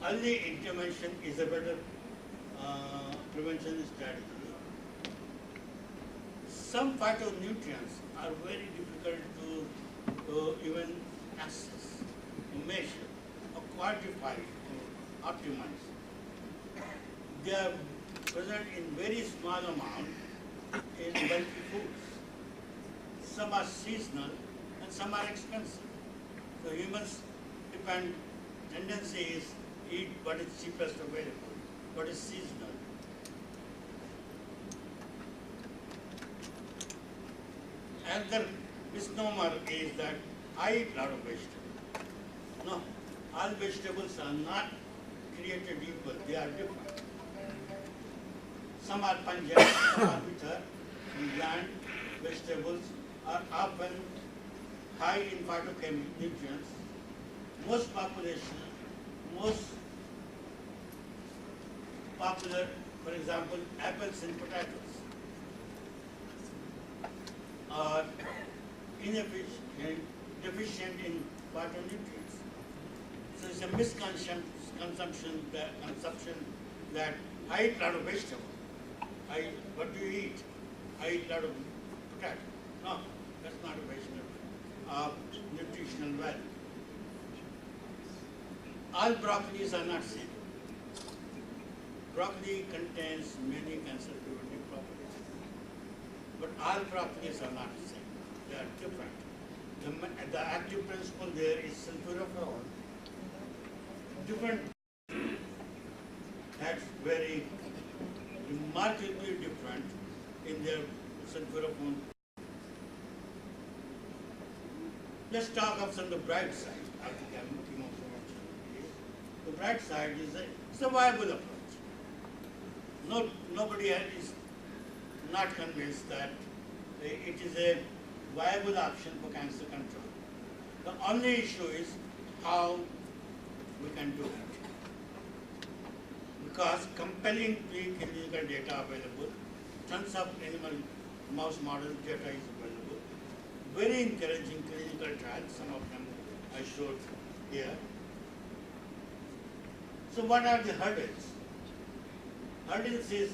Early intervention is a better prevention strategy. Some phytonutrients are very difficult to even access, measure, or quantify, or optimize. They are present in very small amount in bulky foods. Some are seasonal and some are expensive. So humans tendency is eat what is cheapest available, what is seasonal. another misnomer is that I eat a lot of vegetables. No, all vegetables are not created equal, they are different. Some are pungent, some are bitter, and bland vegetables are often high in phytonutrients. Most popular, for example, apples and potatoes are deficient in phytonutrients. So it's a misconception that I eat a lot of vegetables. What do you eat? I eat a lot of potato. No, that's not a vegetable of nutritional value. All broccolis are not same. Broccoli contains many cancer-preventive properties, but all broccolis are not the same. They are different. The active principle there is sulforaphane. Different. That's very remarkably different in their sulforaphane. Let's talk of some of the bright side of the chemoprevention. The bright side is it's a viable approach. Nobody is not convinced that it is a viable option for cancer control. The only issue is how we can do it. Because compelling preclinical data available, tons of animal mouse model data is available, very encouraging clinical trials, some of them I showed here. So what are the hurdles? Hurdles is,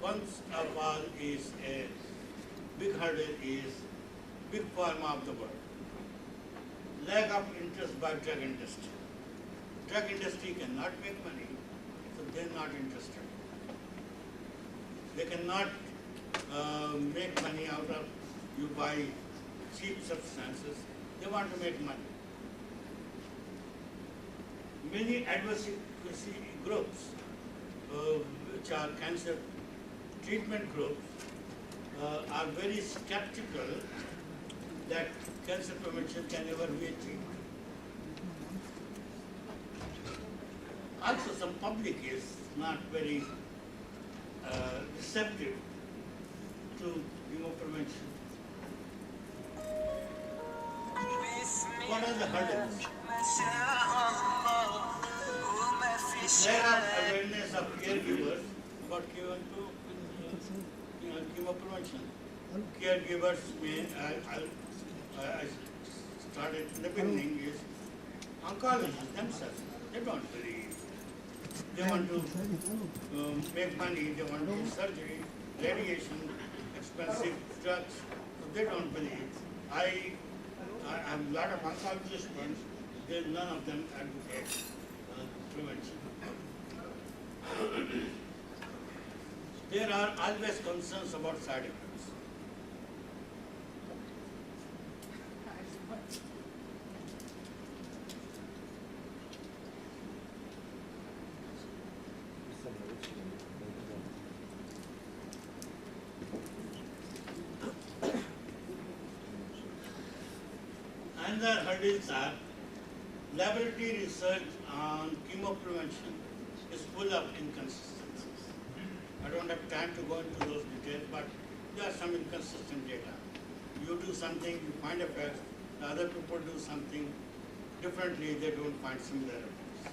once of all is a big hurdle is big pharma of the world. Lack of interest by drug industry. Drug industry cannot make money, so they're not interested. They cannot make money out of you buy cheap substances. They want to make money. Many advocacy groups, which are cancer treatment groups, are very skeptical that cancer prevention can ever be achieved. Also, some public is not very receptive to chemoprevention. What are the hurdles? There are awareness of caregivers about chemoprevention. Caregivers I started in the beginning is oncologists themselves. They don't believe. They want to make money, they want to do surgery, radiation, expensive drugs. So they don't believe. I have a lot of oncologist friends, none of them advocate prevention. There are always concerns about side effects. Another hurdles are laboratory research on chemoprevention is full of inconsistencies. I don't have time to go into those details, but there are some inconsistent data. You do something, you find effects, the other people do something differently, they don't find similar effects.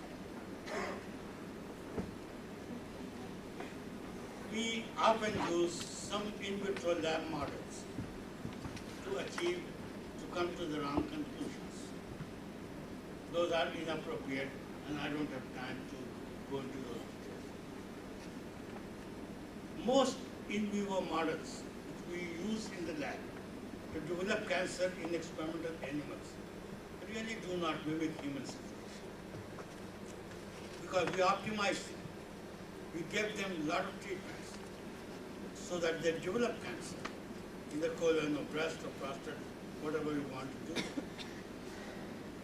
We often use some in vitro lab models to come to the wrong conclusions. Those are inappropriate, and I don't have time to go into those details. Most in vivo models which we use in the lab to develop cancer in experimental animals really do not mimic human situation. Because we optimize them. We give them a lot of treatments so that they develop cancer in the colon or breast or prostate, whatever you want to do.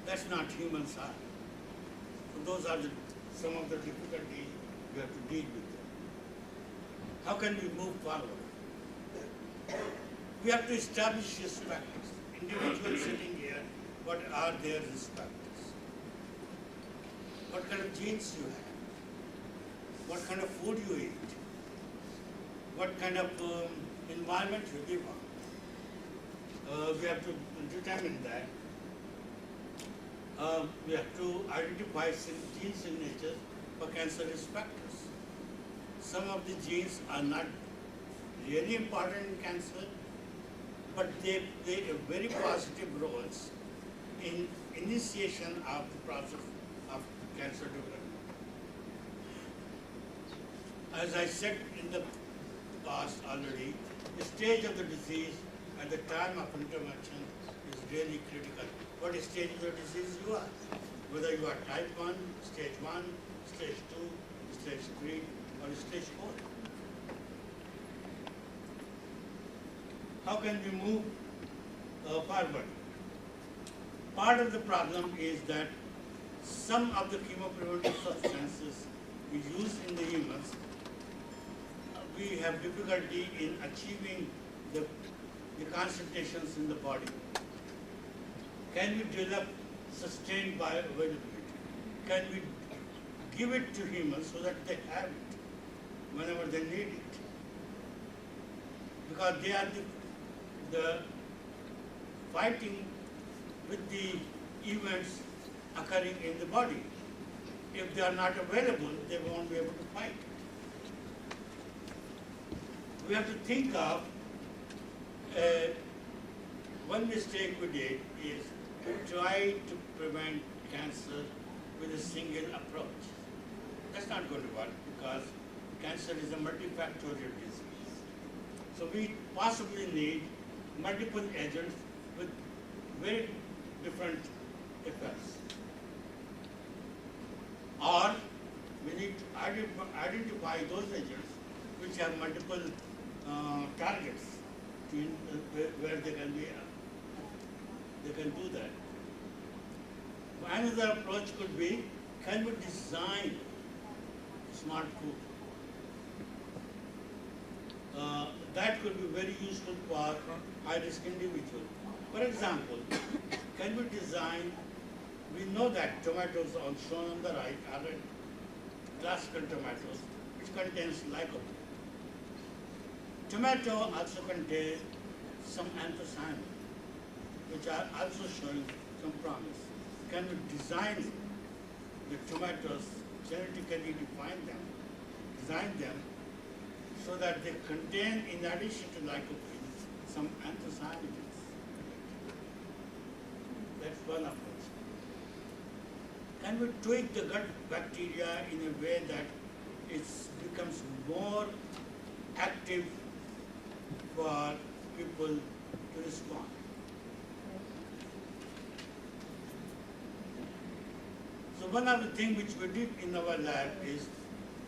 That's not human side. So those are some of the difficulties we have to deal with. How can we move forward? We have to establish risk factors. Individuals sitting here, what are their risk factors? What kind of genes you have? What kind of food you eat? What kind of environment you live on? We have to determine that. We have to identify gene signatures for cancer risk factors. Some of the genes are not really important in cancer, but they play a very positive roles in initiation of the process of cancer development. As I said in the past already, the stage of the disease at the time of intervention is really critical. What stage of the disease you are, whether you are type 1, stage 1, stage 2, stage 3, or stage 4. How can we move forward? Part of the problem is that some of the chemopreventive substances we use in the humans, we have difficulty in achieving the concentrations in the body. Can we develop sustained bioavailability? Can we give it to humans so that they have it whenever they need it? Because they are the fighting with the events occurring in the body. If they are not available, they won't be able to fight it. We have to think of one mistake we did is to try to prevent cancer with a single approach. That's not going to work because cancer is a multifactorial disease. So we possibly need multiple agents with very different effects. Or we need to identify those agents which have multiple targets where they can do that. Another approach could be, can we design smart food? That could be very useful for high-risk individuals. For example, can we design, we know that tomatoes shown on the right are classical tomatoes, which contains lycopene. Tomato also contains some anthocyanins, which are also showing some promise. Can we design the tomatoes, genetically design them, so that they contain, in addition to lycopene, some anthocyanins? That's one approach. Can we tweak the gut bacteria in a way that it becomes more active for people to respond? So one of the things which we did in our lab is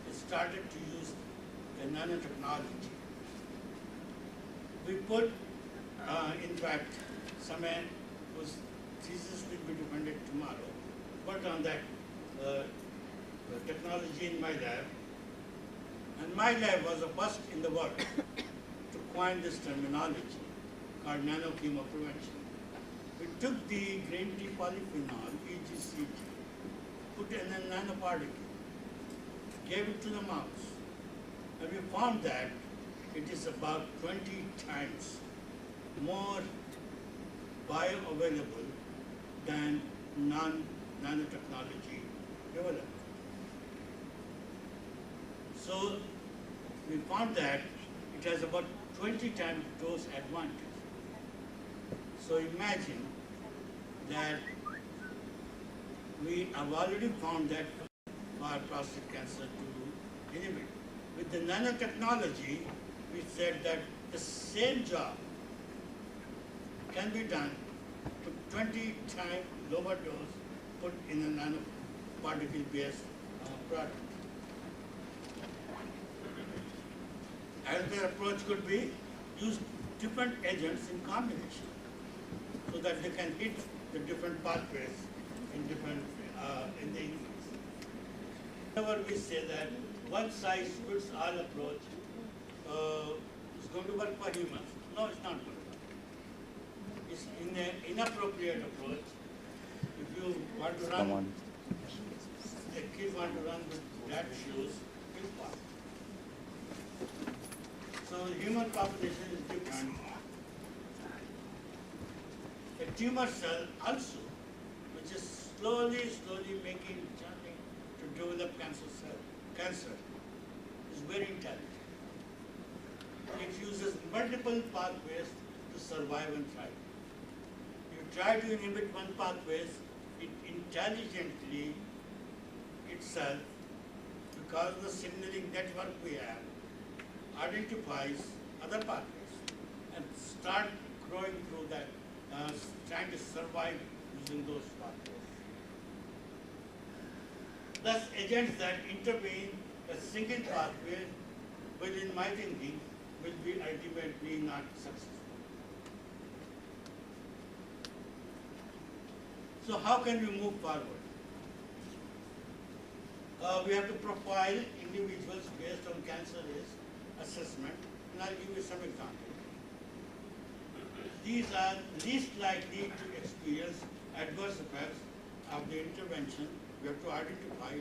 we started to use the nanotechnology. We put, in fact, someone whose thesis will be defended tomorrow, worked on that technology in my lab. And my lab was the first in the world to coin this terminology called nanochemotherapy. We took the green tea polyphenol, EGCG, put it in a nanoparticle, gave it to the mouse, and we found that it is about 20 times more bioavailable than nanotechnology developed. So we found that it has about 20 times dose advantage. So imagine that we have already found that for prostate cancer to inhibit. With the nanotechnology, we said that the same job can be done to 20 times lower dose put in a nanoparticle-based product. Another approach could be use different agents in combination so that they can hit the different pathways in different in the increase. Whenever we say that one size fits all approach is going to work for humans, no, it's not going to work. is in an inappropriate approach. If you want to run, a kid want to run with that shoes, will fall. So the human population is different. A tumor cell also, which is slowly making journey to develop cancer, is very intelligent. It uses multiple pathways to survive and thrive. You try to inhibit one pathway, it intelligently itself, because of the signaling network we have, identifies other pathways and start growing through that, trying to survive using those pathways. Thus, agents that intervene a single pathway will, in my thinking, will be ultimately not successful. So how can we move forward? We have to profile individuals based on cancer risk assessment, and I'll give you some examples. These are least likely to experience adverse effects of the intervention. We have to identify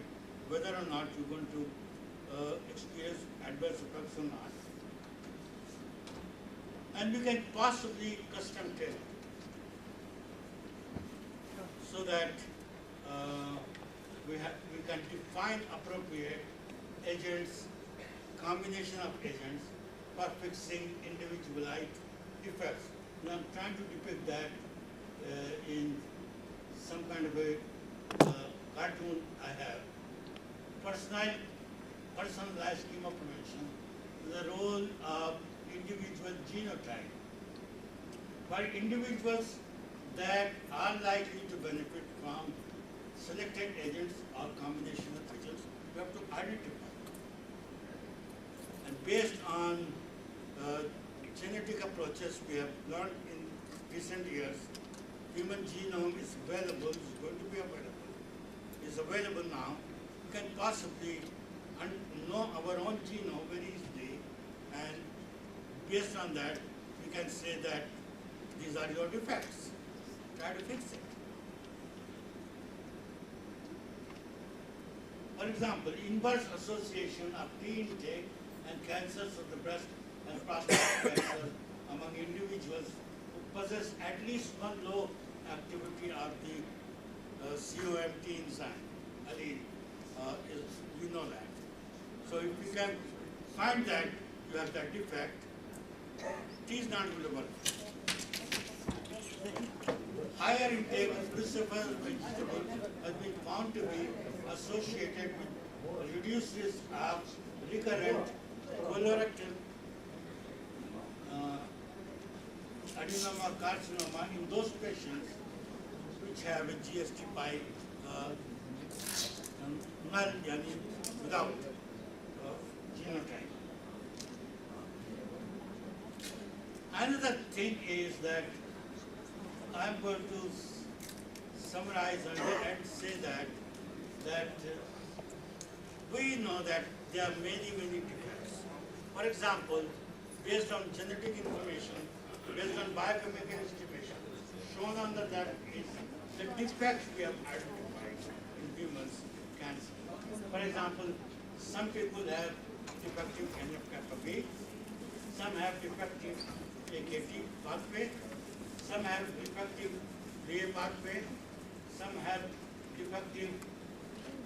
whether or not you're going to experience adverse effects or not. And we can possibly custom tailor so that we can define appropriate agents, combination of agents for fixing individualized defects. Now I'm trying to depict that in some kind of a cartoon I have. Personalized chemoprevention, the role of individual genotype. For individuals that are likely to benefit from selected agents or combination of agents, we have to identify. And based on genetic approaches we have learned in recent years, human genome is available, is going to be available, is available now. We can possibly know our own genome very easily, and based on that, we can say that these are your defects. Try to fix it. For example, inverse association of tea intake and cancers of the breast and prostate cancer among individuals who possess at least one low activity of the COMT enzyme, allele, we know that. So if you can find that you have that defect, tea is not going to work. Higher intake of cruciferous vegetables has been found to be associated with reduced risk of recurrent colorectal adenoma carcinoma in those patients which have a GST5 null, yani without genotype. Another thing is that I'm going to summarize and say that we know that there are many defects. For example, based on genetic information, based on biochemical estimation, shown under that is the defects we have identified in humans cancer. For example, some people have defective NF-kappa B, some have defective AKT pathway, some have defective DA pathway, some have defective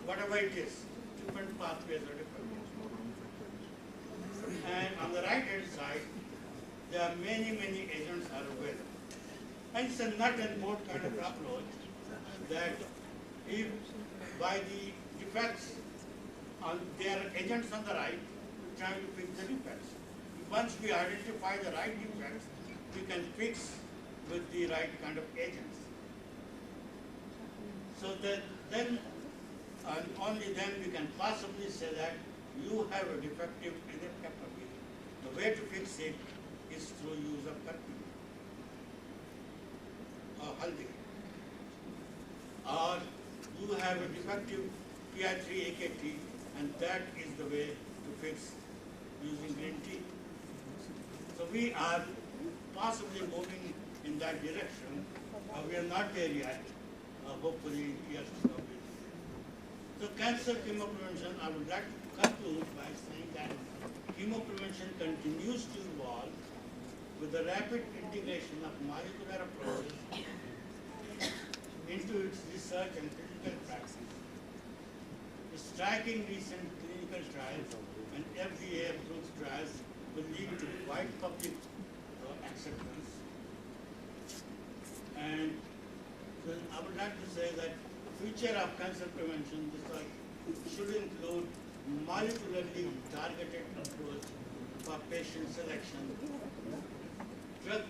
whatever it is, different pathways are different. And on the right hand side, there are many agents are available. And it's a nut and bolt kind of approach that if by the defects on their agents on the right, trying to fix the defects. Once we identify the right defects, we can fix with the right kind of agents. So that then, and only then we can possibly say that you have a defective NF-kappa B. The way to fix it is through use of curcumin or haldi. Or you have a defective PI3-AKT, and that is the way to fix using green tea. So we are possibly moving in that direction. We are not there yet. Hopefully, years to come. So cancer chemoprevention, I would like to conclude by saying that chemoprevention continues to evolve with the rapid integration of molecular approaches into its research and clinical practice. Striking recent clinical trials and FDA-approved trials will lead to wide public acceptance. And so I would like to say that future of cancer prevention research should include molecularly targeted approach for patient selection, drug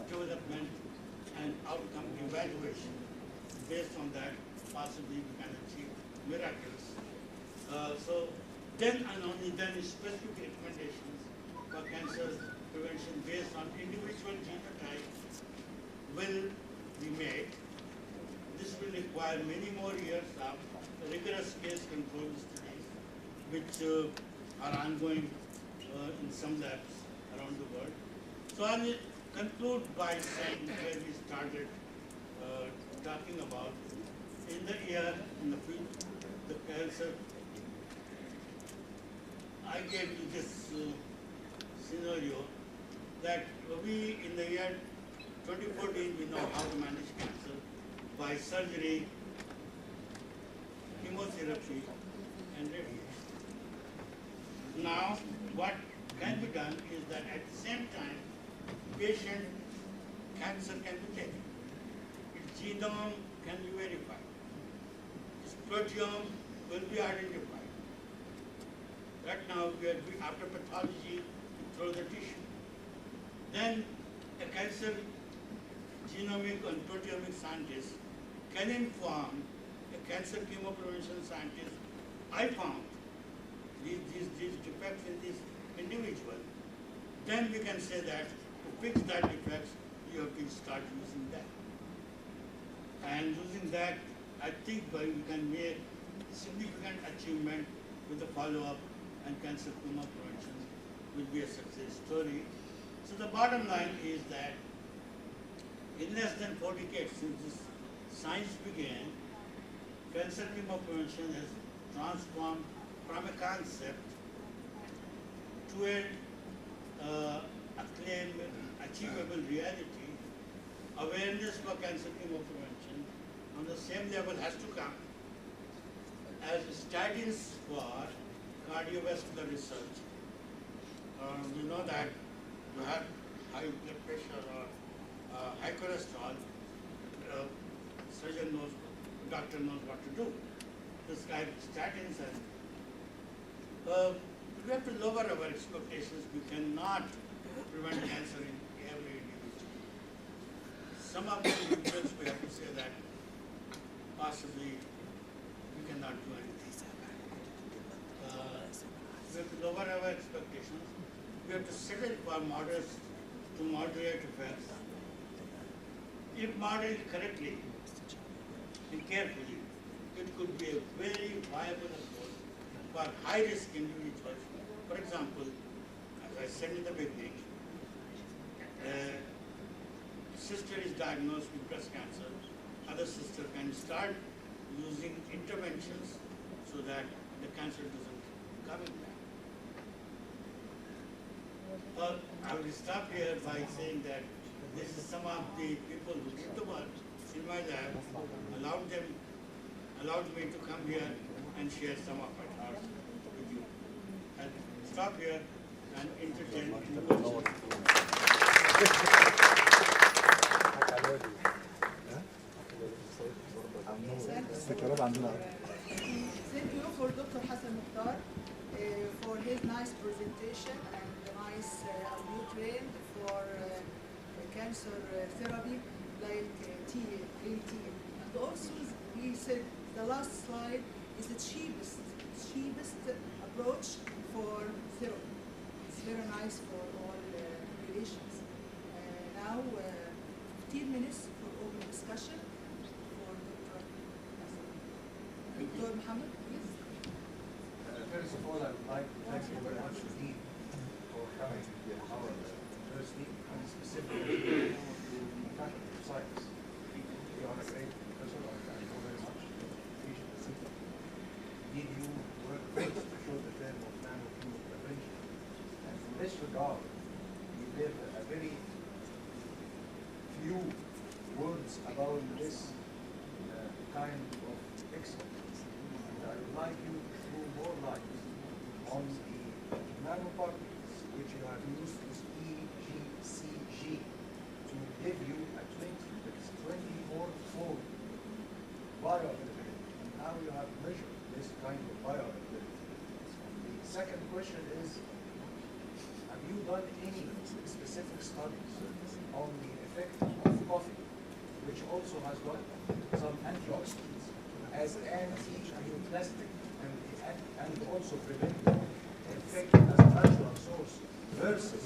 development, and outcome evaluation. Based on that, possibly we can achieve miracles. So then and only then specific recommendations for cancer prevention based on individual genotype will be made. This will require many more years of rigorous case control studies, which are ongoing in some labs around the world. So I will conclude by saying where we started talking about in the year, in the field, the cancer. I gave you this scenario that we, in the year 2014, we know how to manage cancer by surgery, chemotherapy, and radiation. Now, what can be done is that at the same time, patient cancer can be taken. Its genome can be verified. Its proteome will be identified. Right now, we are doing after pathology through the tissue. Then a cancer genomic and proteomic scientist can inform a cancer chemoprevention scientist, I found these defects in this individual. Then we can say that to fix that defects, you have to start using that. And using that, I think we can make significant achievement with the follow-up, and cancer chemoprevention will be a success story. So the bottom line is that in less than 4 decades since this science began, cancer chemoprevention has transformed from a concept to an acclaimed, achievable reality. Awareness for cancer chemoprevention on the same level has to come as statins for cardiovascular research. We know that you have high blood pressure or high cholesterol, surgeon knows, doctor knows what to do. Prescribe statins, and we have to lower our expectations. We cannot prevent cancer in every individual. Some of the individuals we have to say that possibly we cannot do anything. We have to lower our expectations. We have to settle for modest to moderate effects. If modeled correctly and carefully, it could be a very viable approach for high-risk individuals. For example, as I said in the beginning, a sister is diagnosed with breast cancer. Other sister can start using interventions so that the cancer doesn't come in back. I will stop here by saying that this is some of the people who did the work in my lab, allowed me to come here and share some of my thoughts with you. And stop here and entertain questions. Thank you for Dr. Hasan Mukhtar for his nice presentation and the nice new trend for cancer therapy like green tea. And also he said the last slide is the cheapest approach for therapy. It's very nice for all populations. Now 15 minutes for open discussion for Dr. Hasan. Dr. Muhammad, please. First of all, I would like to thank you very much indeed for coming to our first meeting, and specifically to Faculty of Science. You are a great professor, I know very much. Appreciate the symptom. Did you work first to show the term of nanochemotherapy? And in this regard, you gave a very few words about this kind of excellence. And I would like you to throw more light on the nanoparticles which you have used with EGCG to give you a 24-fold bioavailability, and how you have measured this kind of bioavailability. The second question is, have you done any specific studies on the effect of coffee, which also has got some antioxidants as anti-neoplastic and also preventive effect as a natural source versus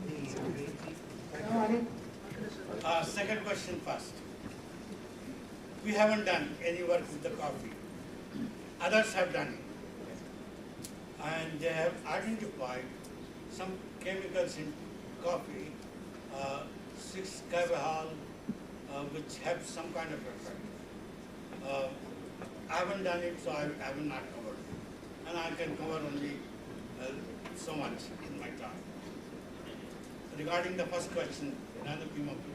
the green tea? Thank you. Second question first. We haven't done any work with the coffee. Others have done it. And they have identified some chemicals in coffee, 6-carbahol, which have some kind of effect. I haven't done it, so I have not covered it. And I can cover only so much in my talk. Regarding the first question, nanochemotherapy.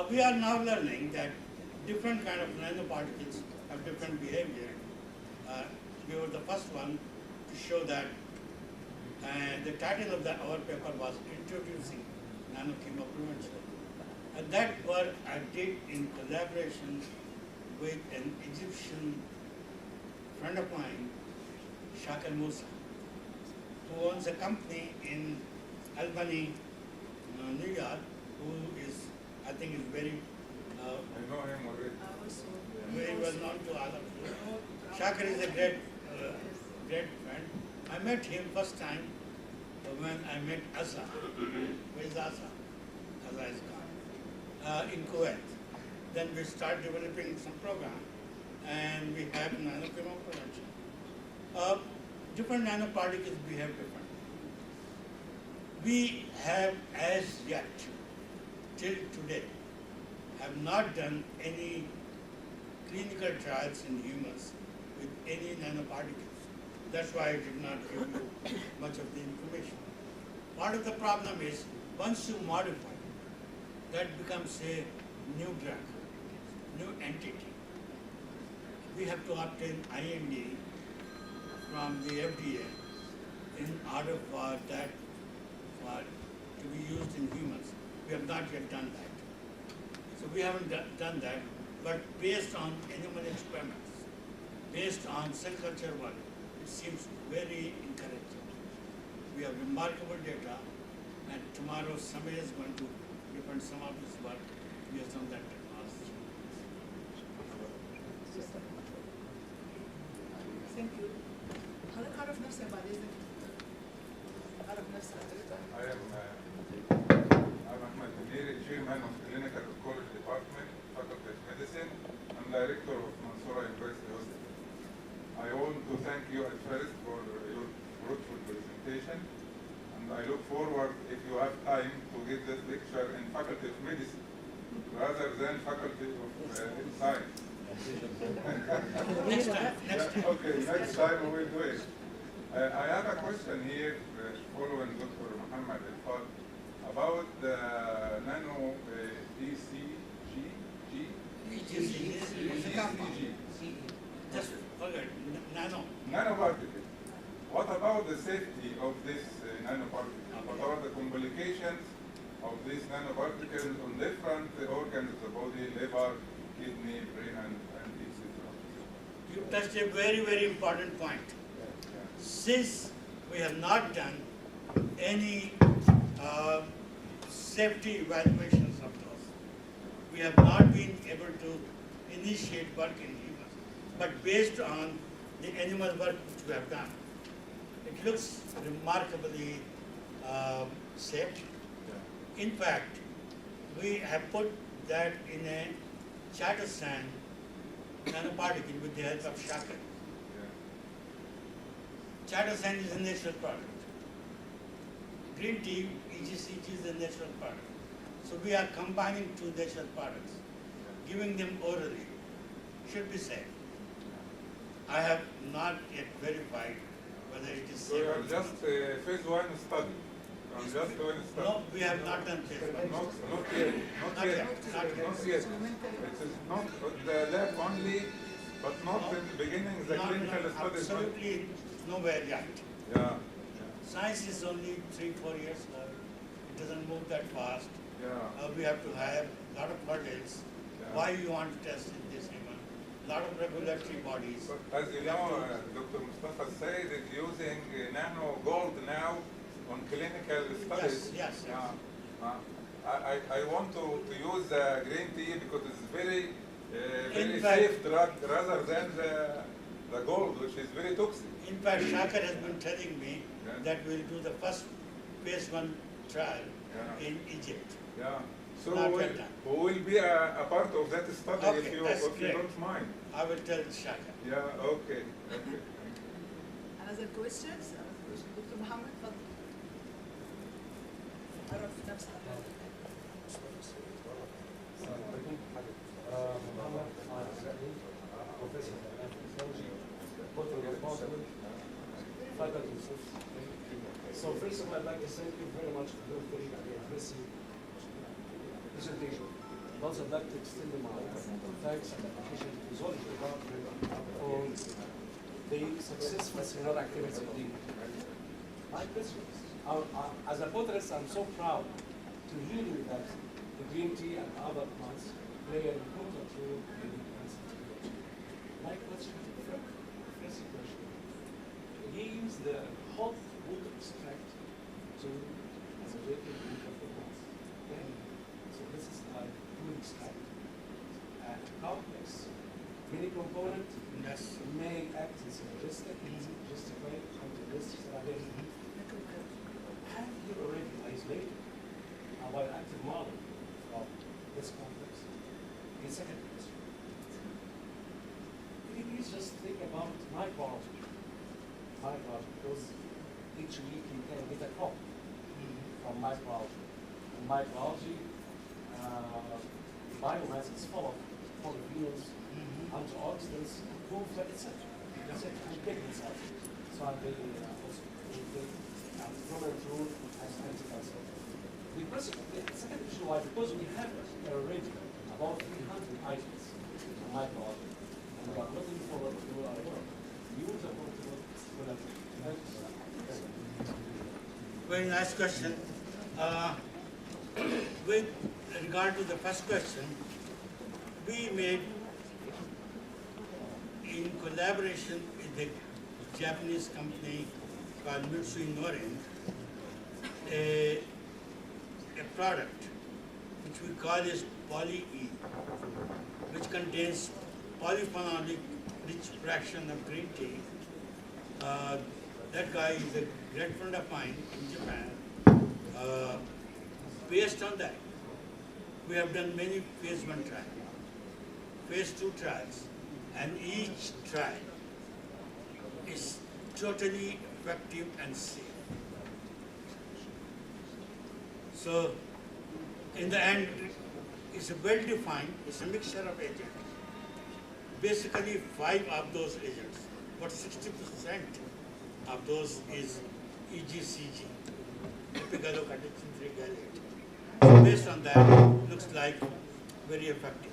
We are now learning that different kind of nanoparticles have different behavior. We were the first one to show that, and the title of our paper was Introducing Nanochemotherapy. And that work I did in collaboration with an Egyptian friend of mine, Shakir Musa, who owns a company in Albany, New York, who is, I think, is very I know him already. very well known to all of you. Shakir is a great friend. I met him first time when I met Asa. Where is Asa? Asa is gone. In Kuwait. Then we started developing some program, and we have nanochemotherapy. Different nanoparticles behave differently. We have as yet, till today, have not done any clinical trials in humans with any nanoparticles. That's why I did not give you much of the information. Part of the problem is, once you modify, that becomes a new drug, new entity. We have to obtain IND from the FDA in order for that to be used in humans. We have not yet done that. So we haven't done that, but based on animal experiments, based on cell culture work, it seems very encouraging. We have remarkable data, and tomorrow somebody is going to defend some of this work based on that technology. Thank you. حضرتك عرف نفسك بعد إذنك. عرف نفسك حضرتك. I'm Ahmed Amiri, Chairman of Clinical Oncology Department, Faculty of Medicine, and Director of Mansoura University Hospital. I want to thank you at first for your fruitful presentation, and I look forward, if you have time, to give this lecture in Faculty of Medicine rather than Faculty of Science. Next time. Okay, next time we will do it. I have a question here following Dr. Muhammad Al-Fad about the nano Just forget, nanoparticle. What about the safety of this nanoparticle? What are the complications of these nanoparticles on different organs of the body, liver, kidney, brain, and etc.? you touched a very, very important point. Since we have not done any safety evaluations of those, we have not been able to initiate work in humans. But based on the animal work which we have done, it looks remarkably safe. In fact, we have put that in a Chattersan nanoparticle with the help of Shakir. Chattersan is a natural product. Green tea, EGCG, is a natural product. So we are combining two natural products. Giving them orally should be safe. I have not yet verified whether it is So safe. you or are not. just phase 1 study. I'm just doing a study. No, we have not done phase one. Not yet. Not yet. Not yet. It is not the lab only, but not in the beginning, the Not- clinical not studies. absolutely nowhere yet. Yeah, Science is only 3-4 years now. It doesn't move that fast. yeah. We have to have a lot of hurdles. Yeah. Why you want to test in this human? A lot of regulatory bodies. But as you know, Dr. Mustafa said is using nano gold now on clinical studies. Yes. I want to use green tea because it's very In fact- safe drug rather than the gold, which is very toxic. In fact, Shakar has been telling me Yeah. that we'll do the first phase 1 trial Yeah. in Egypt. Yeah. So Not we yet done. will be a part of that study Okay, if you that's if you great. don't mind. I will tell Shakar. Yeah. Okay. Okay. Another questions? Dr. Mohammed, تفضل. عرف نفسك. Professor of Zoology, Prof.Dr.Hasan, faculty. So first of all, I'd like to thank you very much for your very impressive presentation. And also, I'd like to extend my thanks and appreciation to the Zoology Department on the successful seminar activity they did. My question is, as a botanist, I'm so proud to hear you that the green tea and other plants play an important role in the cancer treatment. My question, first question, he used the hot water extract to as a rating of the plants. So this is a food extract. Complex, many component Yes. may act as synergistic, justify characteristics that are very have you already isolated a bioactive model of this complex? The second question. Could you please just think about microbiology? Microbiology, because each week you can get a crop from microbiology. In microbiology, biomass is full of polyphenols, antioxidants, food, etc. And pigments are. So they also prominent role as anticancer. The second issue why, because we have already about 300 items in microbiology, and we are looking forward to our work. Use the portable Very nice question. With regard to the first question, we made, in collaboration with the Japanese company called Mitsui Norin, a product which we call is Poly-E, which contains polyphenolic rich fraction of green tea. That guy is a great friend of mine in Japan. Based on that, we have done many phase 1 trials, phase 2 trials, and each trial is totally effective and safe. So, in the end, it's a well-defined, it's a mixture of agents. Basically, 5 of those agents, but 60% of those is EGCG, epigallocatechin 3 gallate. So based on that, looks like very effective.